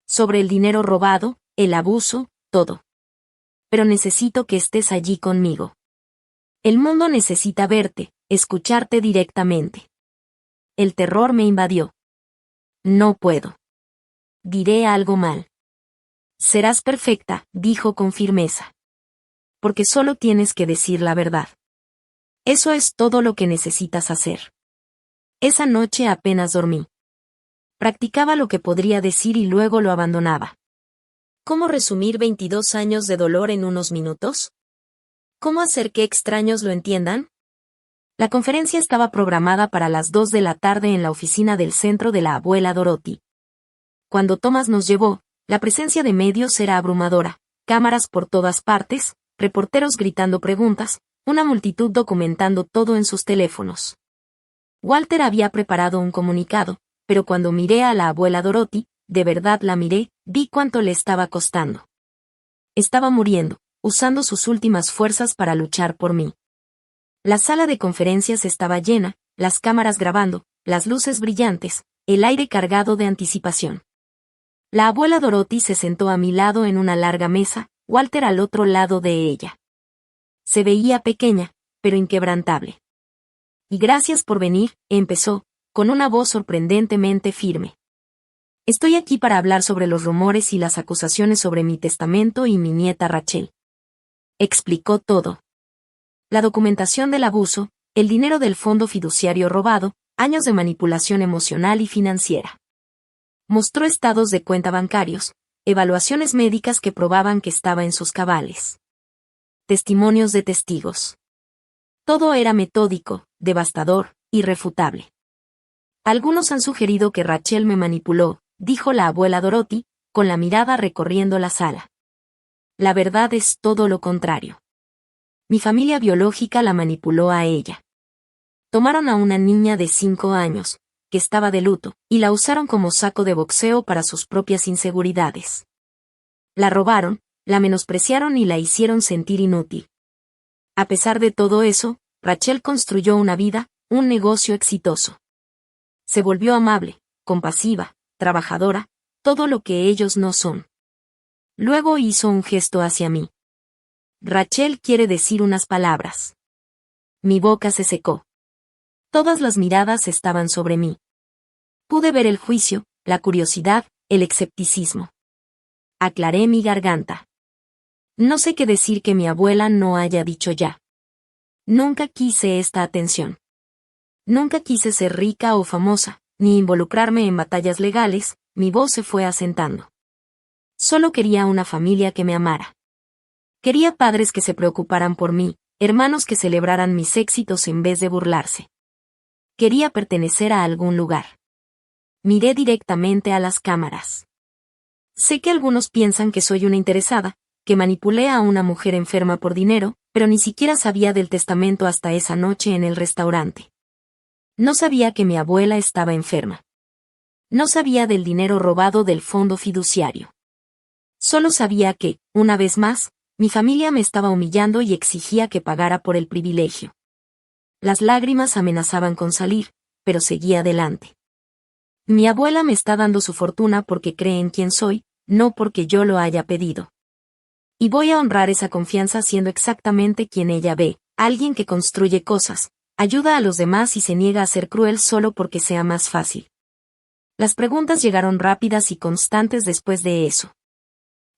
Sobre el dinero robado, el abuso, todo. Pero necesito que estés allí conmigo. El mundo necesita verte, escucharte directamente. El terror me invadió. No puedo. Diré algo mal. Serás perfecta, dijo con firmeza. Porque solo tienes que decir la verdad. Eso es todo lo que necesitas hacer. Esa noche apenas dormí. Practicaba lo que podría decir y luego lo abandonaba. ¿Cómo resumir 22 años de dolor en unos minutos? ¿Cómo hacer que extraños lo entiendan? La conferencia estaba programada para las 2 de la tarde en la oficina del centro de la abuela Dorothy. Cuando Thomas nos llevó, la presencia de medios era abrumadora, cámaras por todas partes, reporteros gritando preguntas, una multitud documentando todo en sus teléfonos. Walter había preparado un comunicado, pero cuando miré a la abuela Dorothy, de verdad la miré, vi cuánto le estaba costando. Estaba muriendo, usando sus últimas fuerzas para luchar por mí. La sala de conferencias estaba llena, las cámaras grabando, las luces brillantes, el aire cargado de anticipación. La abuela Dorothy se sentó a mi lado en una larga mesa, Walter al otro lado de ella. Se veía pequeña, pero inquebrantable. Y gracias por venir, empezó, con una voz sorprendentemente firme. Estoy aquí para hablar sobre los rumores y las acusaciones sobre mi testamento y mi nieta Rachel. Explicó todo. La documentación del abuso, el dinero del fondo fiduciario robado, años de manipulación emocional y financiera. Mostró estados de cuenta bancarios, evaluaciones médicas que probaban que estaba en sus cabales. Testimonios de testigos. Todo era metódico, devastador, irrefutable. Algunos han sugerido que Rachel me manipuló, dijo la abuela Dorothy, con la mirada recorriendo la sala. La verdad es todo lo contrario. Mi familia biológica la manipuló a ella. Tomaron a una niña de 5 años, que estaba de luto, y la usaron como saco de boxeo para sus propias inseguridades. La robaron, la menospreciaron y la hicieron sentir inútil. A pesar de todo eso, Rachel construyó una vida, un negocio exitoso. Se volvió amable, compasiva, trabajadora, todo lo que ellos no son. Luego hizo un gesto hacia mí. Rachel quiere decir unas palabras. Mi boca se secó. Todas las miradas estaban sobre mí. Pude ver el juicio, la curiosidad, el escepticismo. Aclaré mi garganta. No sé qué decir que mi abuela no haya dicho ya. Nunca quise esta atención. Nunca quise ser rica o famosa, ni involucrarme en batallas legales, mi voz se fue asentando. Solo quería una familia que me amara. Quería padres que se preocuparan por mí, hermanos que celebraran mis éxitos en vez de burlarse. Quería pertenecer a algún lugar. Miré directamente a las cámaras. Sé que algunos piensan que soy una interesada, que manipulé a una mujer enferma por dinero, pero ni siquiera sabía del testamento hasta esa noche en el restaurante. No sabía que mi abuela estaba enferma. No sabía del dinero robado del fondo fiduciario. Solo sabía que, una vez más, mi familia me estaba humillando y exigía que pagara por el privilegio. Las lágrimas amenazaban con salir, pero seguía adelante. Mi abuela me está dando su fortuna porque cree en quién soy, no porque yo lo haya pedido. Y voy a honrar esa confianza siendo exactamente quien ella ve, alguien que construye cosas, ayuda a los demás y se niega a ser cruel solo porque sea más fácil. Las preguntas llegaron rápidas y constantes después de eso.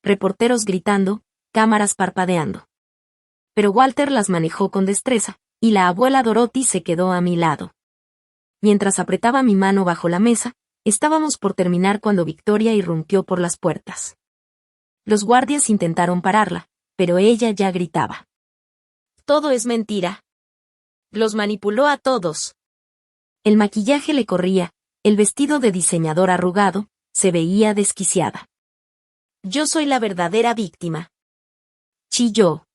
Reporteros gritando, cámaras parpadeando. Pero Walter las manejó con destreza, y la abuela Dorothy se quedó a mi lado. Mientras apretaba mi mano bajo la mesa, estábamos por terminar cuando Victoria irrumpió por las puertas. Los guardias intentaron pararla, pero ella ya gritaba. Todo es mentira. Los manipuló a todos. El maquillaje le corría, el vestido de diseñador arrugado, se veía desquiciada. Yo soy la verdadera víctima. Chilló.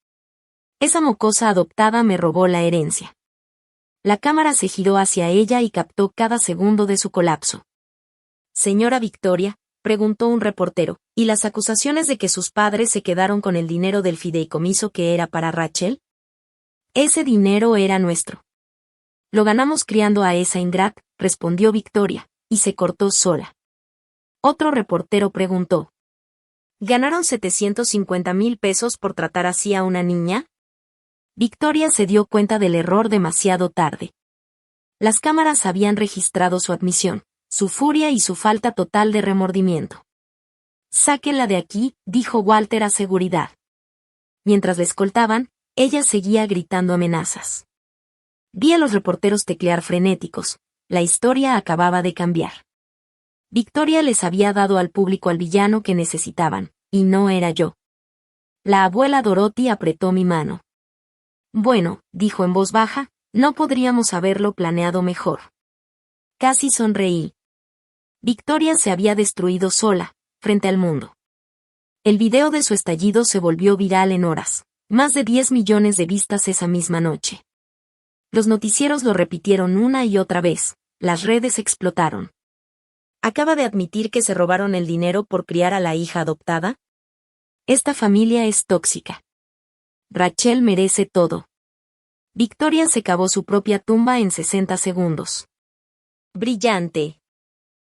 Esa mocosa adoptada me robó la herencia. La cámara se giró hacia ella y captó cada segundo de su colapso. Señora Victoria, preguntó un reportero, ¿y las acusaciones de que sus padres se quedaron con el dinero del fideicomiso que era para Rachel? Ese dinero era nuestro. Lo ganamos criando a esa ingrata, respondió Victoria, y se cortó sola. Otro reportero preguntó. ¿Ganaron 750,000 pesos por tratar así a una niña? Victoria se dio cuenta del error demasiado tarde. Las cámaras habían registrado su admisión, su furia y su falta total de remordimiento. Sáquenla de aquí, dijo Walter a seguridad. Mientras la escoltaban, ella seguía gritando amenazas. Vi a los reporteros teclear frenéticos, la historia acababa de cambiar. Victoria les había dado al público al villano que necesitaban, y no era yo. La abuela Dorothy apretó mi mano. Bueno, dijo en voz baja, no podríamos haberlo planeado mejor. Casi sonreí. Victoria se había destruido sola, frente al mundo. El video de su estallido se volvió viral en horas, más de 10 millones de vistas esa misma noche. Los noticieros lo repitieron una y otra vez, las redes explotaron. ¿Acaba de admitir que se robaron el dinero por criar a la hija adoptada? Esta familia es tóxica. Rachel merece todo. Victoria se cavó su propia tumba en 60 segundos. Brillante.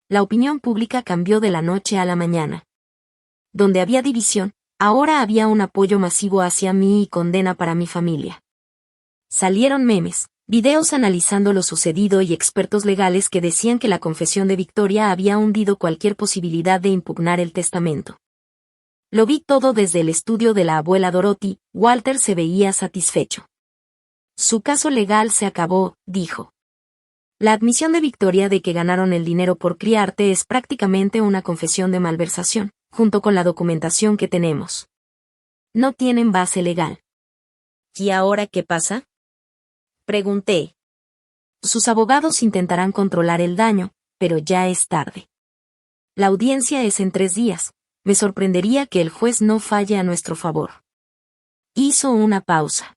La opinión pública cambió de la noche a la mañana. Donde había división, ahora había un apoyo masivo hacia mí y condena para mi familia. Salieron memes, videos analizando lo sucedido y expertos legales que decían que la confesión de Victoria había hundido cualquier posibilidad de impugnar el testamento. Lo vi todo desde el estudio de la abuela Dorothy. Walter se veía satisfecho. Su caso legal se acabó, dijo. La admisión de Victoria de que ganaron el dinero por criarte es prácticamente una confesión de malversación, junto con la documentación que tenemos. No tienen base legal. ¿Y ahora qué pasa? Pregunté. Sus abogados intentarán controlar el daño, pero ya es tarde. La audiencia es en 3 días. Me sorprendería que el juez no falle a nuestro favor. Hizo una pausa.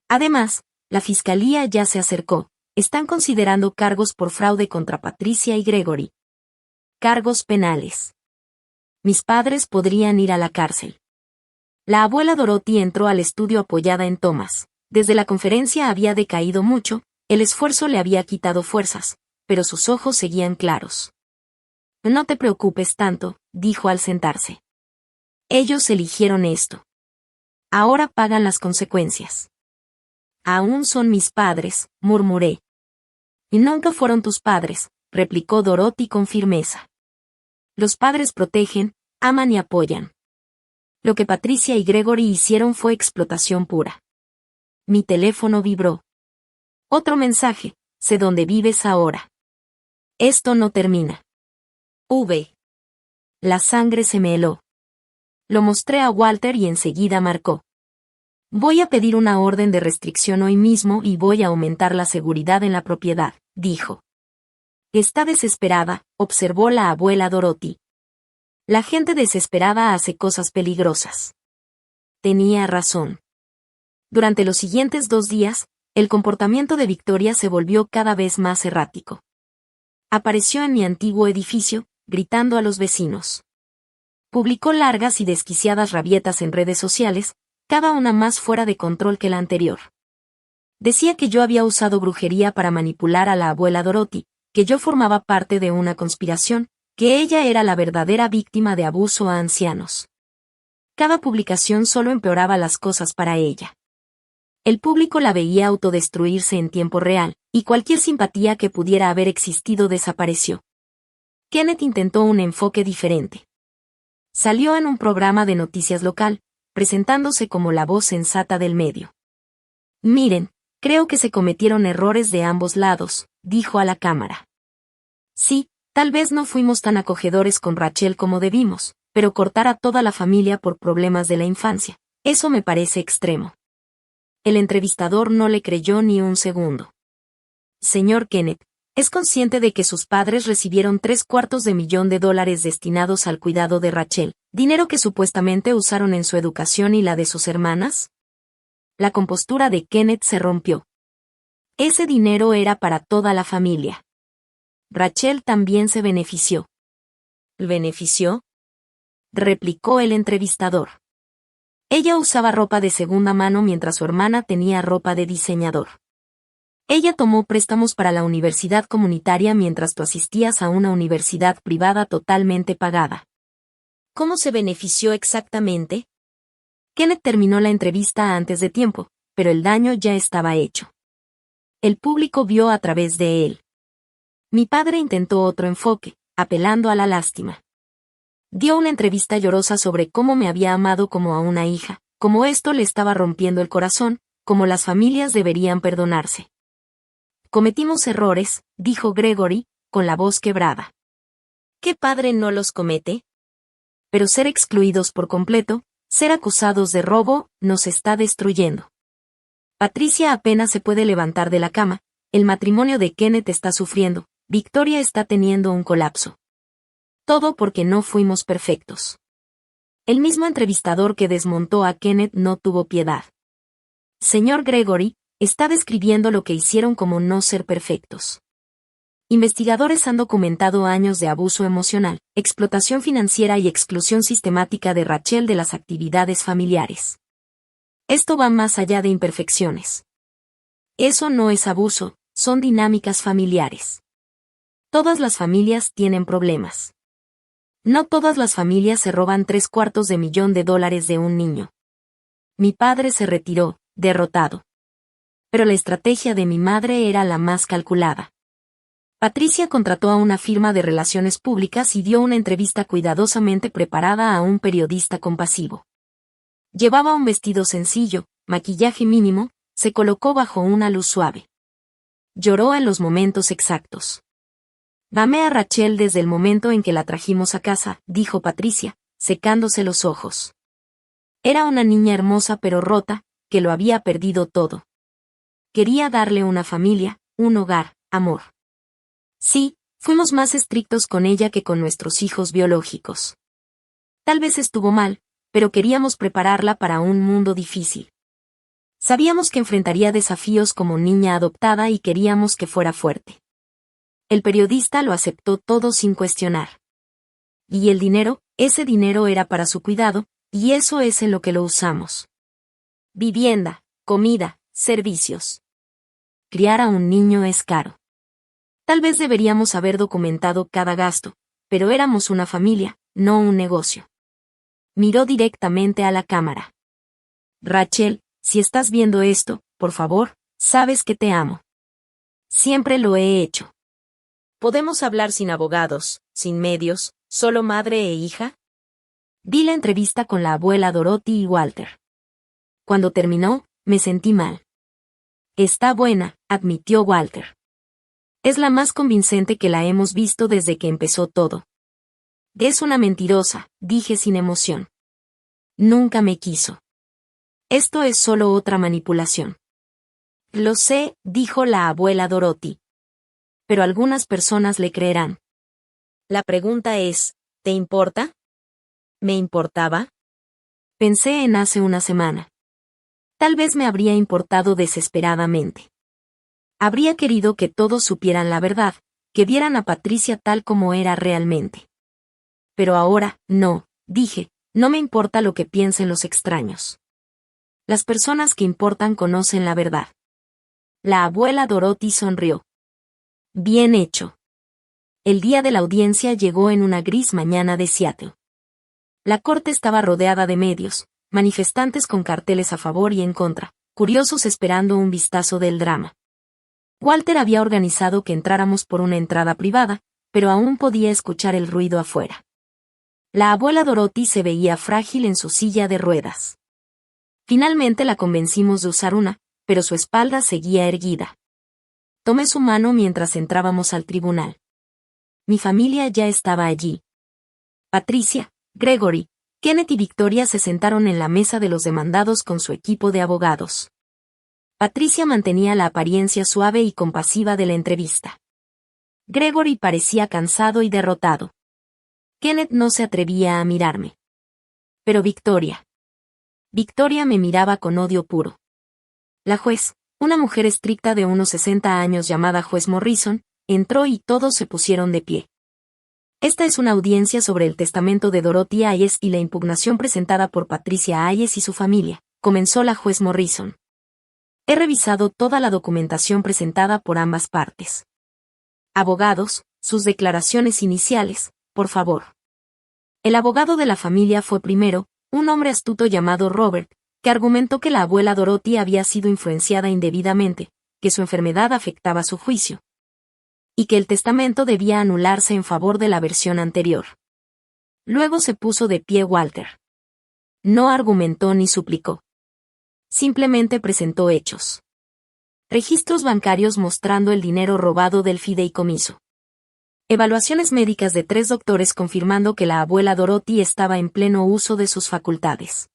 Además, la fiscalía ya se acercó. Están considerando cargos por fraude contra Patricia y Gregory. Cargos penales. Mis padres podrían ir a la cárcel. La abuela Dorothy entró al estudio apoyada en Thomas. Desde la conferencia había decaído mucho, el esfuerzo le había quitado fuerzas, pero sus ojos seguían claros. No te preocupes tanto, dijo al sentarse. Ellos eligieron esto. Ahora pagan las consecuencias. Aún son mis padres, murmuré. Y nunca fueron tus padres, replicó Dorothy con firmeza. Los padres protegen, aman y apoyan. Lo que Patricia y Gregory hicieron fue explotación pura. Mi teléfono vibró. Otro mensaje, sé dónde vives ahora. Esto no termina. La sangre se me heló. Lo mostré a Walter y enseguida marcó. Voy a pedir una orden de restricción hoy mismo y voy a aumentar la seguridad en la propiedad, dijo. Está desesperada, observó la abuela Dorothy. La gente desesperada hace cosas peligrosas. Tenía razón. Durante los siguientes 2 días, el comportamiento de Victoria se volvió cada vez más errático. Apareció en mi antiguo edificio, gritando a los vecinos. Publicó largas y desquiciadas rabietas en redes sociales, cada una más fuera de control que la anterior. Decía que yo había usado brujería para manipular a la abuela Dorothy, que yo formaba parte de una conspiración, que ella era la verdadera víctima de abuso a ancianos. Cada publicación solo empeoraba las cosas para ella. El público la veía autodestruirse en tiempo real, y cualquier simpatía que pudiera haber existido desapareció. Kenneth intentó un enfoque diferente. Salió en un programa de noticias local, presentándose como la voz sensata del medio. Miren, creo que se cometieron errores de ambos lados, dijo a la cámara. Sí, tal vez no fuimos tan acogedores con Rachel como debimos, pero cortar a toda la familia por problemas de la infancia, eso me parece extremo. El entrevistador no le creyó ni un segundo. Señor Kenneth, ¿es consciente de que sus padres recibieron $750,000 destinados al cuidado de Rachel, dinero que supuestamente usaron en su educación y la de sus hermanas? La compostura de Kenneth se rompió. Ese dinero era para toda la familia. Rachel también se benefició. ¿Benefició? Replicó el entrevistador. Ella usaba ropa de segunda mano mientras su hermana tenía ropa de diseñador. Ella tomó préstamos para la universidad comunitaria mientras tú asistías a una universidad privada totalmente pagada. ¿Cómo se benefició exactamente? Kenneth terminó la entrevista antes de tiempo, pero el daño ya estaba hecho. El público vio a través de él. Mi padre intentó otro enfoque, apelando a la lástima. Dio una entrevista llorosa sobre cómo me había amado como a una hija, cómo esto le estaba rompiendo el corazón, cómo las familias deberían perdonarse. Cometimos errores, dijo Gregory, con la voz quebrada. ¿Qué padre no los comete? Pero ser excluidos por completo, ser acusados de robo, nos está destruyendo. Patricia apenas se puede levantar de la cama, el matrimonio de Kenneth está sufriendo, Victoria está teniendo un colapso. Todo porque no fuimos perfectos. El mismo entrevistador que desmontó a Kenneth no tuvo piedad. Señor Gregory, está describiendo lo que hicieron como no ser perfectos. Investigadores han documentado años de abuso emocional, explotación financiera y exclusión sistemática de Rachel de las actividades familiares. Esto va más allá de imperfecciones. Eso no es abuso, son dinámicas familiares. Todas las familias tienen problemas. No todas las familias se roban $750,000 de un niño. Mi padre se retiró, derrotado. Pero la estrategia de mi madre era la más calculada. Patricia contrató a una firma de relaciones públicas y dio una entrevista cuidadosamente preparada a un periodista compasivo. Llevaba un vestido sencillo, maquillaje mínimo, se colocó bajo una luz suave. Lloró en los momentos exactos. Amé a Rachel desde el momento en que la trajimos a casa, dijo Patricia, secándose los ojos. Era una niña hermosa pero rota, que lo había perdido todo. Quería darle una familia, un hogar, amor. Sí, fuimos más estrictos con ella que con nuestros hijos biológicos. Tal vez estuvo mal, pero queríamos prepararla para un mundo difícil. Sabíamos que enfrentaría desafíos como niña adoptada y queríamos que fuera fuerte. El periodista lo aceptó todo sin cuestionar. Y el dinero, ese dinero era para su cuidado, y eso es en lo que lo usamos. Vivienda, comida, servicios. Criar a un niño es caro. Tal vez deberíamos haber documentado cada gasto, pero éramos una familia, no un negocio. Miró directamente a la cámara. Rachel, si estás viendo esto, por favor, sabes que te amo. Siempre lo he hecho. ¿Podemos hablar sin abogados, sin medios, solo madre e hija? Vi la entrevista con la abuela Dorothy y Walter. Cuando terminó, me sentí mal. Está buena, admitió Walter. Es la más convincente que la hemos visto desde que empezó todo. Es una mentirosa, dije sin emoción. Nunca me quiso. Esto es solo otra manipulación. Lo sé, dijo la abuela Dorothy. pero algunas personas le creerán. La pregunta es, ¿te importa? ¿Me importaba? Pensé en hace una semana. Tal vez me habría importado desesperadamente. Habría querido que todos supieran la verdad, que vieran a Patricia tal como era realmente. Pero ahora, no, dije, no me importa lo que piensen los extraños. Las personas que importan conocen la verdad. La abuela Dorothy sonrió. Bien hecho. El día de la audiencia llegó en una gris mañana de Seattle. La corte estaba rodeada de medios, manifestantes con carteles a favor y en contra, curiosos esperando un vistazo del drama. Walter había organizado que entráramos por una entrada privada, pero aún podía escuchar el ruido afuera. La abuela Dorothy se veía frágil en su silla de ruedas. Finalmente la convencimos de usar una, pero su espalda seguía erguida. Tomé su mano mientras entrábamos al tribunal. Mi familia ya estaba allí. Patricia, Gregory, Kenneth y Victoria se sentaron en la mesa de los demandados con su equipo de abogados. Patricia mantenía la apariencia suave y compasiva de la entrevista. Gregory parecía cansado y derrotado. Kenneth no se atrevía a mirarme. Pero Victoria me miraba con odio puro. La juez, una mujer estricta de unos 60 años llamada juez Morrison, entró y todos se pusieron de pie. Esta es una audiencia sobre el testamento de Dorothy Hayes y la impugnación presentada por Patricia Hayes y su familia, comenzó la juez Morrison. He revisado toda la documentación presentada por ambas partes. Abogados, sus declaraciones iniciales, por favor. El abogado de la familia fue primero, un hombre astuto llamado Robert, que argumentó que la abuela Dorothy había sido influenciada indebidamente, que su enfermedad afectaba su juicio, y que el testamento debía anularse en favor de la versión anterior. Luego se puso de pie Walter. No argumentó ni suplicó. Simplemente presentó hechos. Registros bancarios mostrando el dinero robado del fideicomiso. Evaluaciones médicas de 3 doctores confirmando que la abuela Dorothy estaba en pleno uso de sus facultades.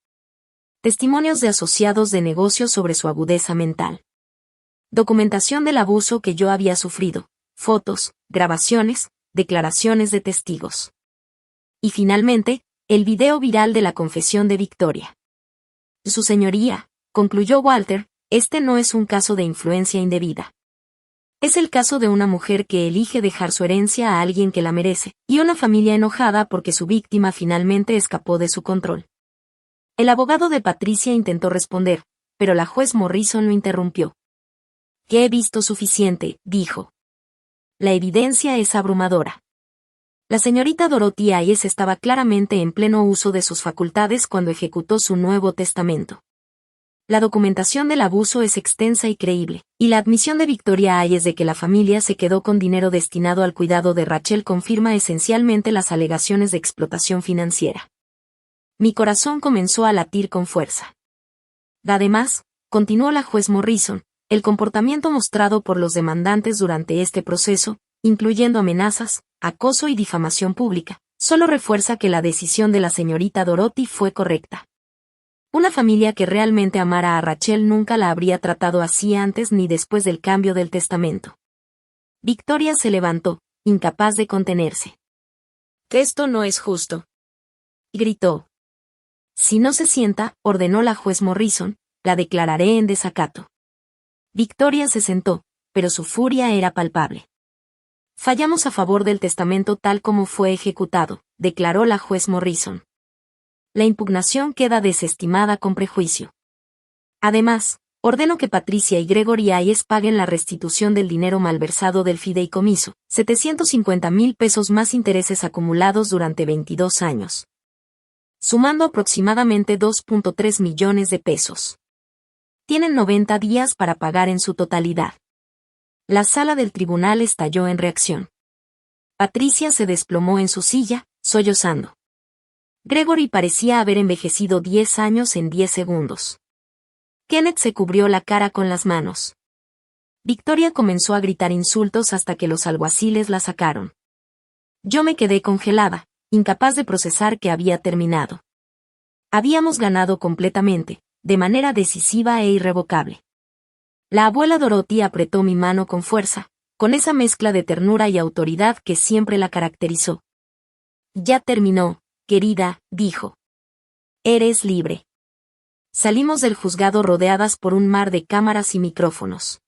Testimonios de asociados de negocios sobre su agudeza mental. Documentación del abuso que yo había sufrido. Fotos, grabaciones, declaraciones de testigos. Y finalmente, el video viral de la confesión de Victoria. Su señoría, concluyó Walter, este no es un caso de influencia indebida. Es el caso de una mujer que elige dejar su herencia a alguien que la merece, y una familia enojada porque su víctima finalmente escapó de su control. El abogado de Patricia intentó responder, pero la juez Morrison lo interrumpió. «Ya he visto suficiente», dijo. La evidencia es abrumadora. La señorita Dorothy Hayes estaba claramente en pleno uso de sus facultades cuando ejecutó su nuevo testamento. La documentación del abuso es extensa y creíble, y la admisión de Victoria Hayes de que la familia se quedó con dinero destinado al cuidado de Rachel confirma esencialmente las alegaciones de explotación financiera. Mi corazón comenzó a latir con fuerza. Además, continuó la juez Morrison, el comportamiento mostrado por los demandantes durante este proceso, incluyendo amenazas, acoso y difamación pública, solo refuerza que la decisión de la señorita Dorothy fue correcta. Una familia que realmente amara a Rachel nunca la habría tratado así antes ni después del cambio del testamento. Victoria se levantó, incapaz de contenerse. «Esto no es justo», gritó. «Si no se sienta», ordenó la juez Morrison, «la declararé en desacato». Victoria se sentó, pero su furia era palpable. «Fallamos a favor del testamento tal como fue ejecutado», declaró la juez Morrison. La impugnación queda desestimada con prejuicio. Además, ordeno que Patricia y Gregory Hayes paguen la restitución del dinero malversado del fideicomiso, 750,000 pesos más intereses acumulados durante 22 años. Sumando aproximadamente 2.3 millones de pesos. Tienen 90 días para pagar en su totalidad. La sala del tribunal estalló en reacción. Patricia se desplomó en su silla, sollozando. Gregory parecía haber envejecido 10 años en 10 segundos. Kenneth se cubrió la cara con las manos. Victoria comenzó a gritar insultos hasta que los alguaciles la sacaron. Yo me quedé congelada, incapaz de procesar que había terminado. Habíamos ganado completamente, de manera decisiva e irrevocable. La abuela Dorothy apretó mi mano con fuerza, con esa mezcla de ternura y autoridad que siempre la caracterizó. Ya terminó, querida, dijo. Eres libre. Salimos del juzgado rodeadas por un mar de cámaras y micrófonos.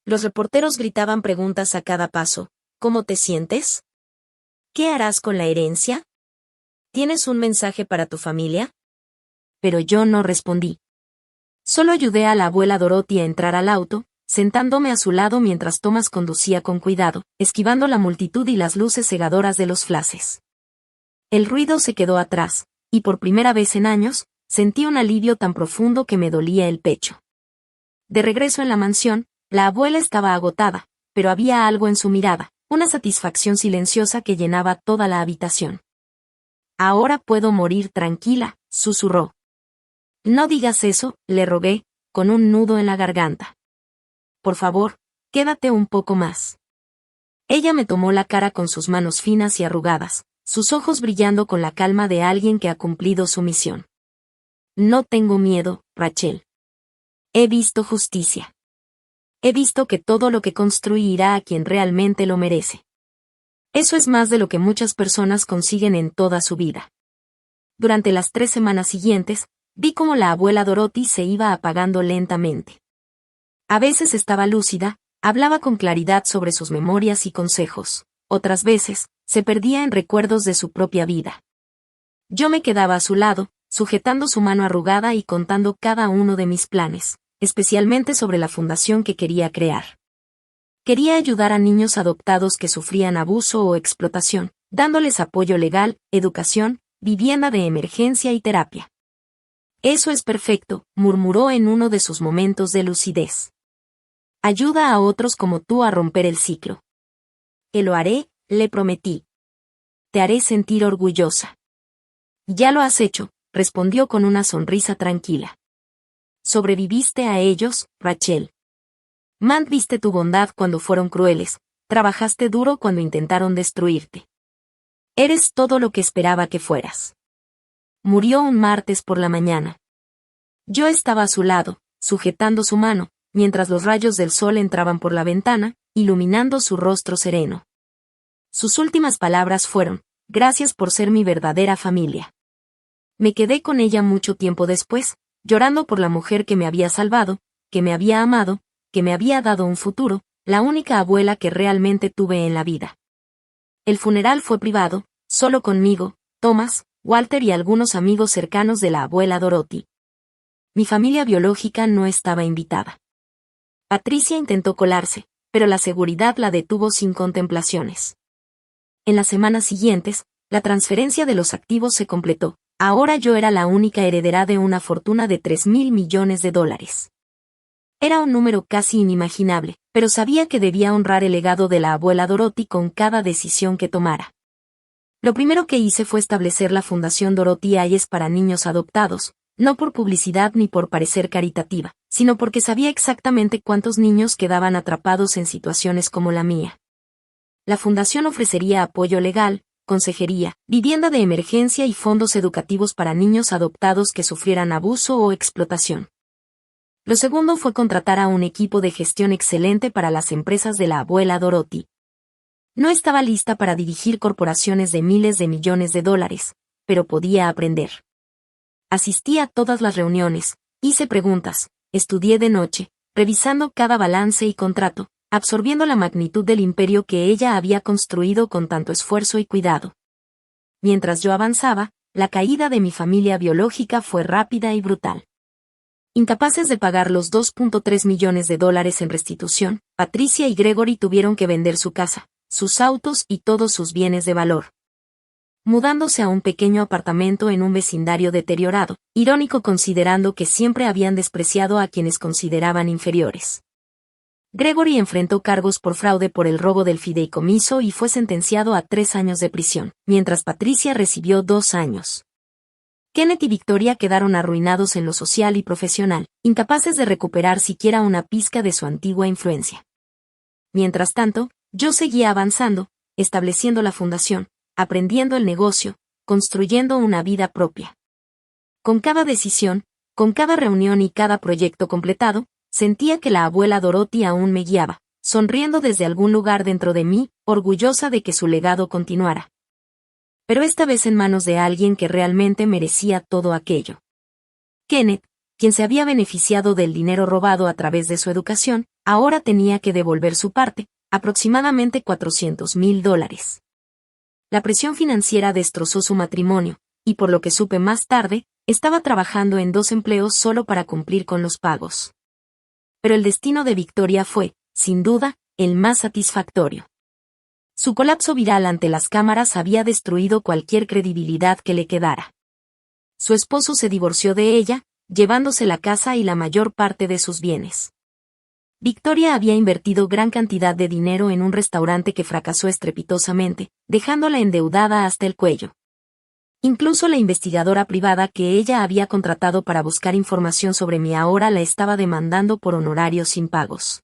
Los reporteros gritaban preguntas a cada paso. ¿Cómo te sientes? ¿Qué harás con la herencia? ¿Tienes un mensaje para tu familia? Pero yo no respondí. Solo ayudé a la abuela Dorothy a entrar al auto, sentándome a su lado mientras Thomas conducía con cuidado, esquivando la multitud y las luces cegadoras de los flashes. El ruido se quedó atrás, y por primera vez en años, sentí un alivio tan profundo que me dolía el pecho. De regreso en la mansión, la abuela estaba agotada, pero había algo en su mirada, una satisfacción silenciosa que llenaba toda la habitación. Ahora puedo morir tranquila, susurró. No digas eso, le rogué, con un nudo en la garganta. Por favor, quédate un poco más. Ella me tomó la cara con sus manos finas y arrugadas, sus ojos brillando con la calma de alguien que ha cumplido su misión. No tengo miedo, Rachel. He visto justicia. He visto que todo lo que construí irá a quien realmente lo merece. Eso es más de lo que muchas personas consiguen en toda su vida. Durante las 3 semanas siguientes, vi cómo la abuela Dorothy se iba apagando lentamente. A veces estaba lúcida, hablaba con claridad sobre sus memorias y consejos. Otras veces, se perdía en recuerdos de su propia vida. Yo me quedaba a su lado, sujetando su mano arrugada y contando cada uno de mis planes, especialmente sobre la fundación que quería crear. Quería ayudar a niños adoptados que sufrían abuso o explotación, dándoles apoyo legal, educación, vivienda de emergencia y terapia. Eso es perfecto, murmuró en uno de sus momentos de lucidez. Ayuda a otros como tú a romper el ciclo. Que lo haré, le prometí. Te haré sentir orgullosa. Ya lo has hecho, respondió con una sonrisa tranquila. Sobreviviste a ellos, Rachel. Mantuviste tu bondad cuando fueron crueles, trabajaste duro cuando intentaron destruirte. Eres todo lo que esperaba que fueras. Murió un martes por la mañana. Yo estaba a su lado, sujetando su mano, mientras los rayos del sol entraban por la ventana, iluminando su rostro sereno. Sus últimas palabras fueron, gracias por ser mi verdadera familia. Me quedé con ella mucho tiempo después, llorando por la mujer que me había salvado, que me había amado, que me había dado un futuro, la única abuela que realmente tuve en la vida. El funeral fue privado, solo conmigo, Thomas, Walter y algunos amigos cercanos de la abuela Dorothy. Mi familia biológica no estaba invitada. Patricia intentó colarse, pero la seguridad la detuvo sin contemplaciones. En las semanas siguientes, la transferencia de los activos se completó. Ahora yo era la única heredera de una fortuna de $3,000 millones. Era un número casi inimaginable, pero sabía que debía honrar el legado de la abuela Dorothy con cada decisión que tomara. Lo primero que hice fue establecer la Fundación Dorothy Hayes para niños adoptados, no por publicidad ni por parecer caritativa, sino porque sabía exactamente cuántos niños quedaban atrapados en situaciones como la mía. La fundación ofrecería apoyo legal, consejería, vivienda de emergencia y fondos educativos para niños adoptados que sufrieran abuso o explotación. Lo segundo fue contratar a un equipo de gestión excelente para las empresas de la abuela Dorothy. No estaba lista para dirigir corporaciones de miles de millones de dólares, pero podía aprender. Asistí a todas las reuniones, hice preguntas, estudié de noche, revisando cada balance y contrato, absorbiendo la magnitud del imperio que ella había construido con tanto esfuerzo y cuidado. Mientras yo avanzaba, la caída de mi familia biológica fue rápida y brutal. Incapaces de pagar los $2.3 millones en restitución, Patricia y Gregory tuvieron que vender su casa, sus autos y todos sus bienes de valor. Mudándose a un pequeño apartamento en un vecindario deteriorado, irónico considerando que siempre habían despreciado a quienes consideraban inferiores. Gregory enfrentó cargos por fraude por el robo del fideicomiso y fue sentenciado a 3 años de prisión, mientras Patricia recibió 2 años. Kenneth y Victoria quedaron arruinados en lo social y profesional, incapaces de recuperar siquiera una pizca de su antigua influencia. Mientras tanto, yo seguía avanzando, estableciendo la fundación, aprendiendo el negocio, construyendo una vida propia. Con cada decisión, con cada reunión y cada proyecto completado, sentía que la abuela Dorothy aún me guiaba, sonriendo desde algún lugar dentro de mí, orgullosa de que su legado continuara. Pero esta vez en manos de alguien que realmente merecía todo aquello. Kenneth, quien se había beneficiado del dinero robado a través de su educación, ahora tenía que devolver su parte, aproximadamente $400,000. La presión financiera destrozó su matrimonio, y por lo que supe más tarde, estaba trabajando en 2 empleos solo para cumplir con los pagos. Pero el destino de Victoria fue, sin duda, el más satisfactorio. Su colapso viral ante las cámaras había destruido cualquier credibilidad que le quedara. Su esposo se divorció de ella, llevándose la casa y la mayor parte de sus bienes. Victoria había invertido gran cantidad de dinero en un restaurante que fracasó estrepitosamente, dejándola endeudada hasta el cuello. Incluso la investigadora privada que ella había contratado para buscar información sobre mí ahora la estaba demandando por honorarios sin pagos.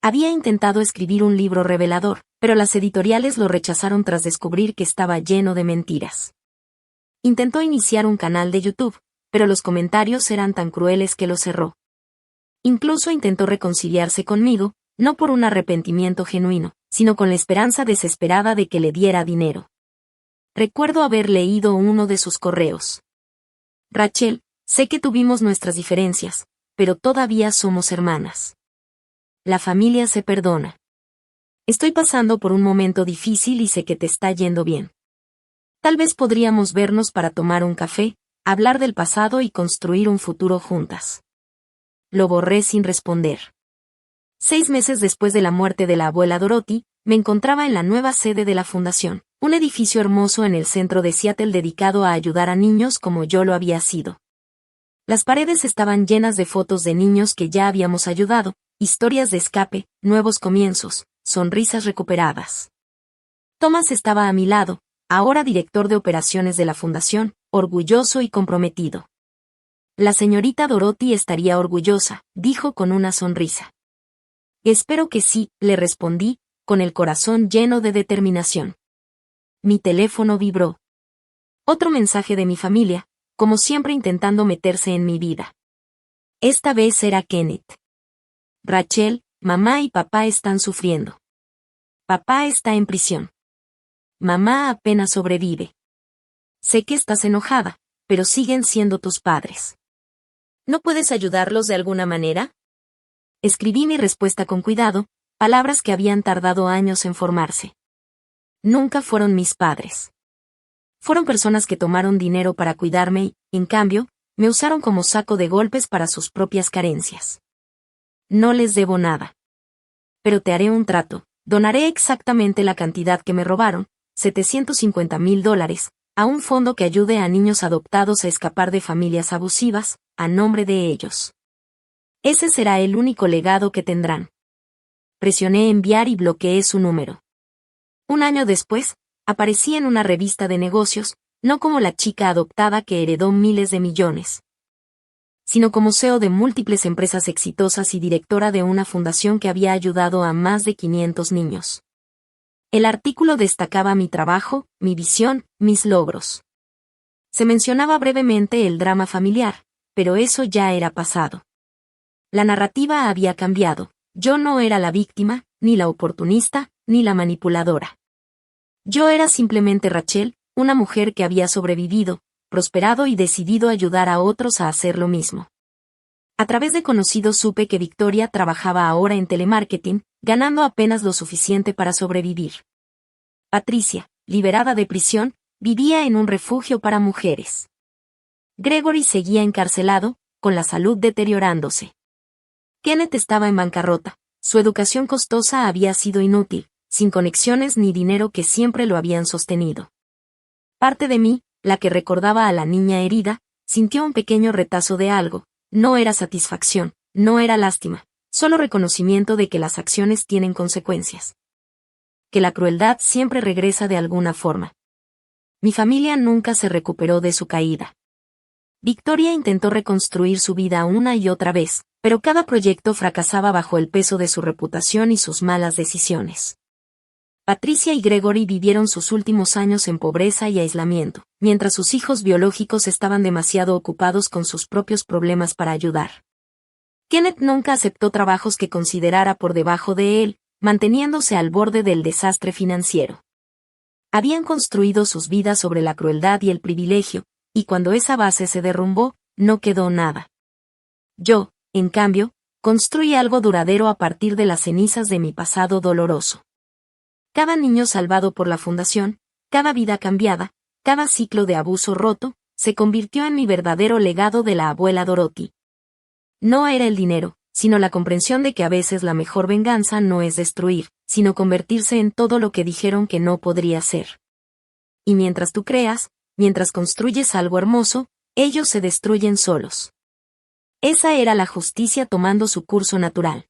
Había intentado escribir un libro revelador, pero las editoriales lo rechazaron tras descubrir que estaba lleno de mentiras. Intentó iniciar un canal de YouTube, pero los comentarios eran tan crueles que lo cerró. Incluso intentó reconciliarse conmigo, no por un arrepentimiento genuino, sino con la esperanza desesperada de que le diera dinero. Recuerdo haber leído uno de sus correos. Rachel, sé que tuvimos nuestras diferencias, pero todavía somos hermanas. La familia se perdona. Estoy pasando por un momento difícil y sé que te está yendo bien. Tal vez podríamos vernos para tomar un café, hablar del pasado y construir un futuro juntas. Lo borré sin responder. 6 meses después de la muerte de la abuela Dorothy, me encontraba en la nueva sede de la fundación, un edificio hermoso en el centro de Seattle dedicado a ayudar a niños como yo lo había sido. Las paredes estaban llenas de fotos de niños que ya habíamos ayudado, historias de escape, nuevos comienzos, sonrisas recuperadas. Thomas estaba a mi lado, ahora director de operaciones de la fundación, orgulloso y comprometido. La señorita Dorothy estaría orgullosa, dijo con una sonrisa. Espero que sí, le respondí, con el corazón lleno de determinación. Mi teléfono vibró. Otro mensaje de mi familia, como siempre intentando meterse en mi vida. Esta vez era Kenneth. Rachel, mamá y papá están sufriendo. Papá está en prisión. Mamá apenas sobrevive. Sé que estás enojada, pero siguen siendo tus padres. ¿No puedes ayudarlos de alguna manera? Escribí mi respuesta con cuidado, palabras que habían tardado años en formarse. Nunca fueron mis padres. Fueron personas que tomaron dinero para cuidarme y, en cambio, me usaron como saco de golpes para sus propias carencias. No les debo nada. Pero te haré un trato, donaré exactamente la cantidad que me robaron, $750,000, a un fondo que ayude a niños adoptados a escapar de familias abusivas, a nombre de ellos. Ese será el único legado que tendrán. Presioné enviar y bloqueé su número. Un año después, aparecí en una revista de negocios, no como la chica adoptada que heredó miles de millones, sino como CEO de múltiples empresas exitosas y directora de una fundación que había ayudado a más de 500 niños. El artículo destacaba mi trabajo, mi visión, mis logros. Se mencionaba brevemente el drama familiar, pero eso ya era pasado. La narrativa había cambiado. Yo no era la víctima, ni la oportunista, ni la manipuladora. Yo era simplemente Rachel, una mujer que había sobrevivido, prosperado y decidido ayudar a otros a hacer lo mismo. A través de conocidos supe que Victoria trabajaba ahora en telemarketing, ganando apenas lo suficiente para sobrevivir. Patricia, liberada de prisión, vivía en un refugio para mujeres. Gregory seguía encarcelado, con la salud deteriorándose. Kenneth estaba en bancarrota, su educación costosa había sido inútil, sin conexiones ni dinero que siempre lo habían sostenido. Parte de mí, la que recordaba a la niña herida, sintió un pequeño retazo de algo, no era satisfacción, no era lástima, solo reconocimiento de que las acciones tienen consecuencias. Que la crueldad siempre regresa de alguna forma. Mi familia nunca se recuperó de su caída. Victoria intentó reconstruir su vida una y otra vez, pero cada proyecto fracasaba bajo el peso de su reputación y sus malas decisiones. Patricia y Gregory vivieron sus últimos años en pobreza y aislamiento, mientras sus hijos biológicos estaban demasiado ocupados con sus propios problemas para ayudar. Kenneth nunca aceptó trabajos que considerara por debajo de él, manteniéndose al borde del desastre financiero. Habían construido sus vidas sobre la crueldad y el privilegio, y cuando esa base se derrumbó, no quedó nada. Yo, en cambio, construí algo duradero a partir de las cenizas de mi pasado doloroso. Cada niño salvado por la fundación, cada vida cambiada, cada ciclo de abuso roto, se convirtió en mi verdadero legado de la abuela Dorothy. No era el dinero, sino la comprensión de que a veces la mejor venganza no es destruir, sino convertirse en todo lo que dijeron que no podría ser. Y mientras tú creas, mientras construyes algo hermoso, ellos se destruyen solos. Esa era la justicia tomando su curso natural.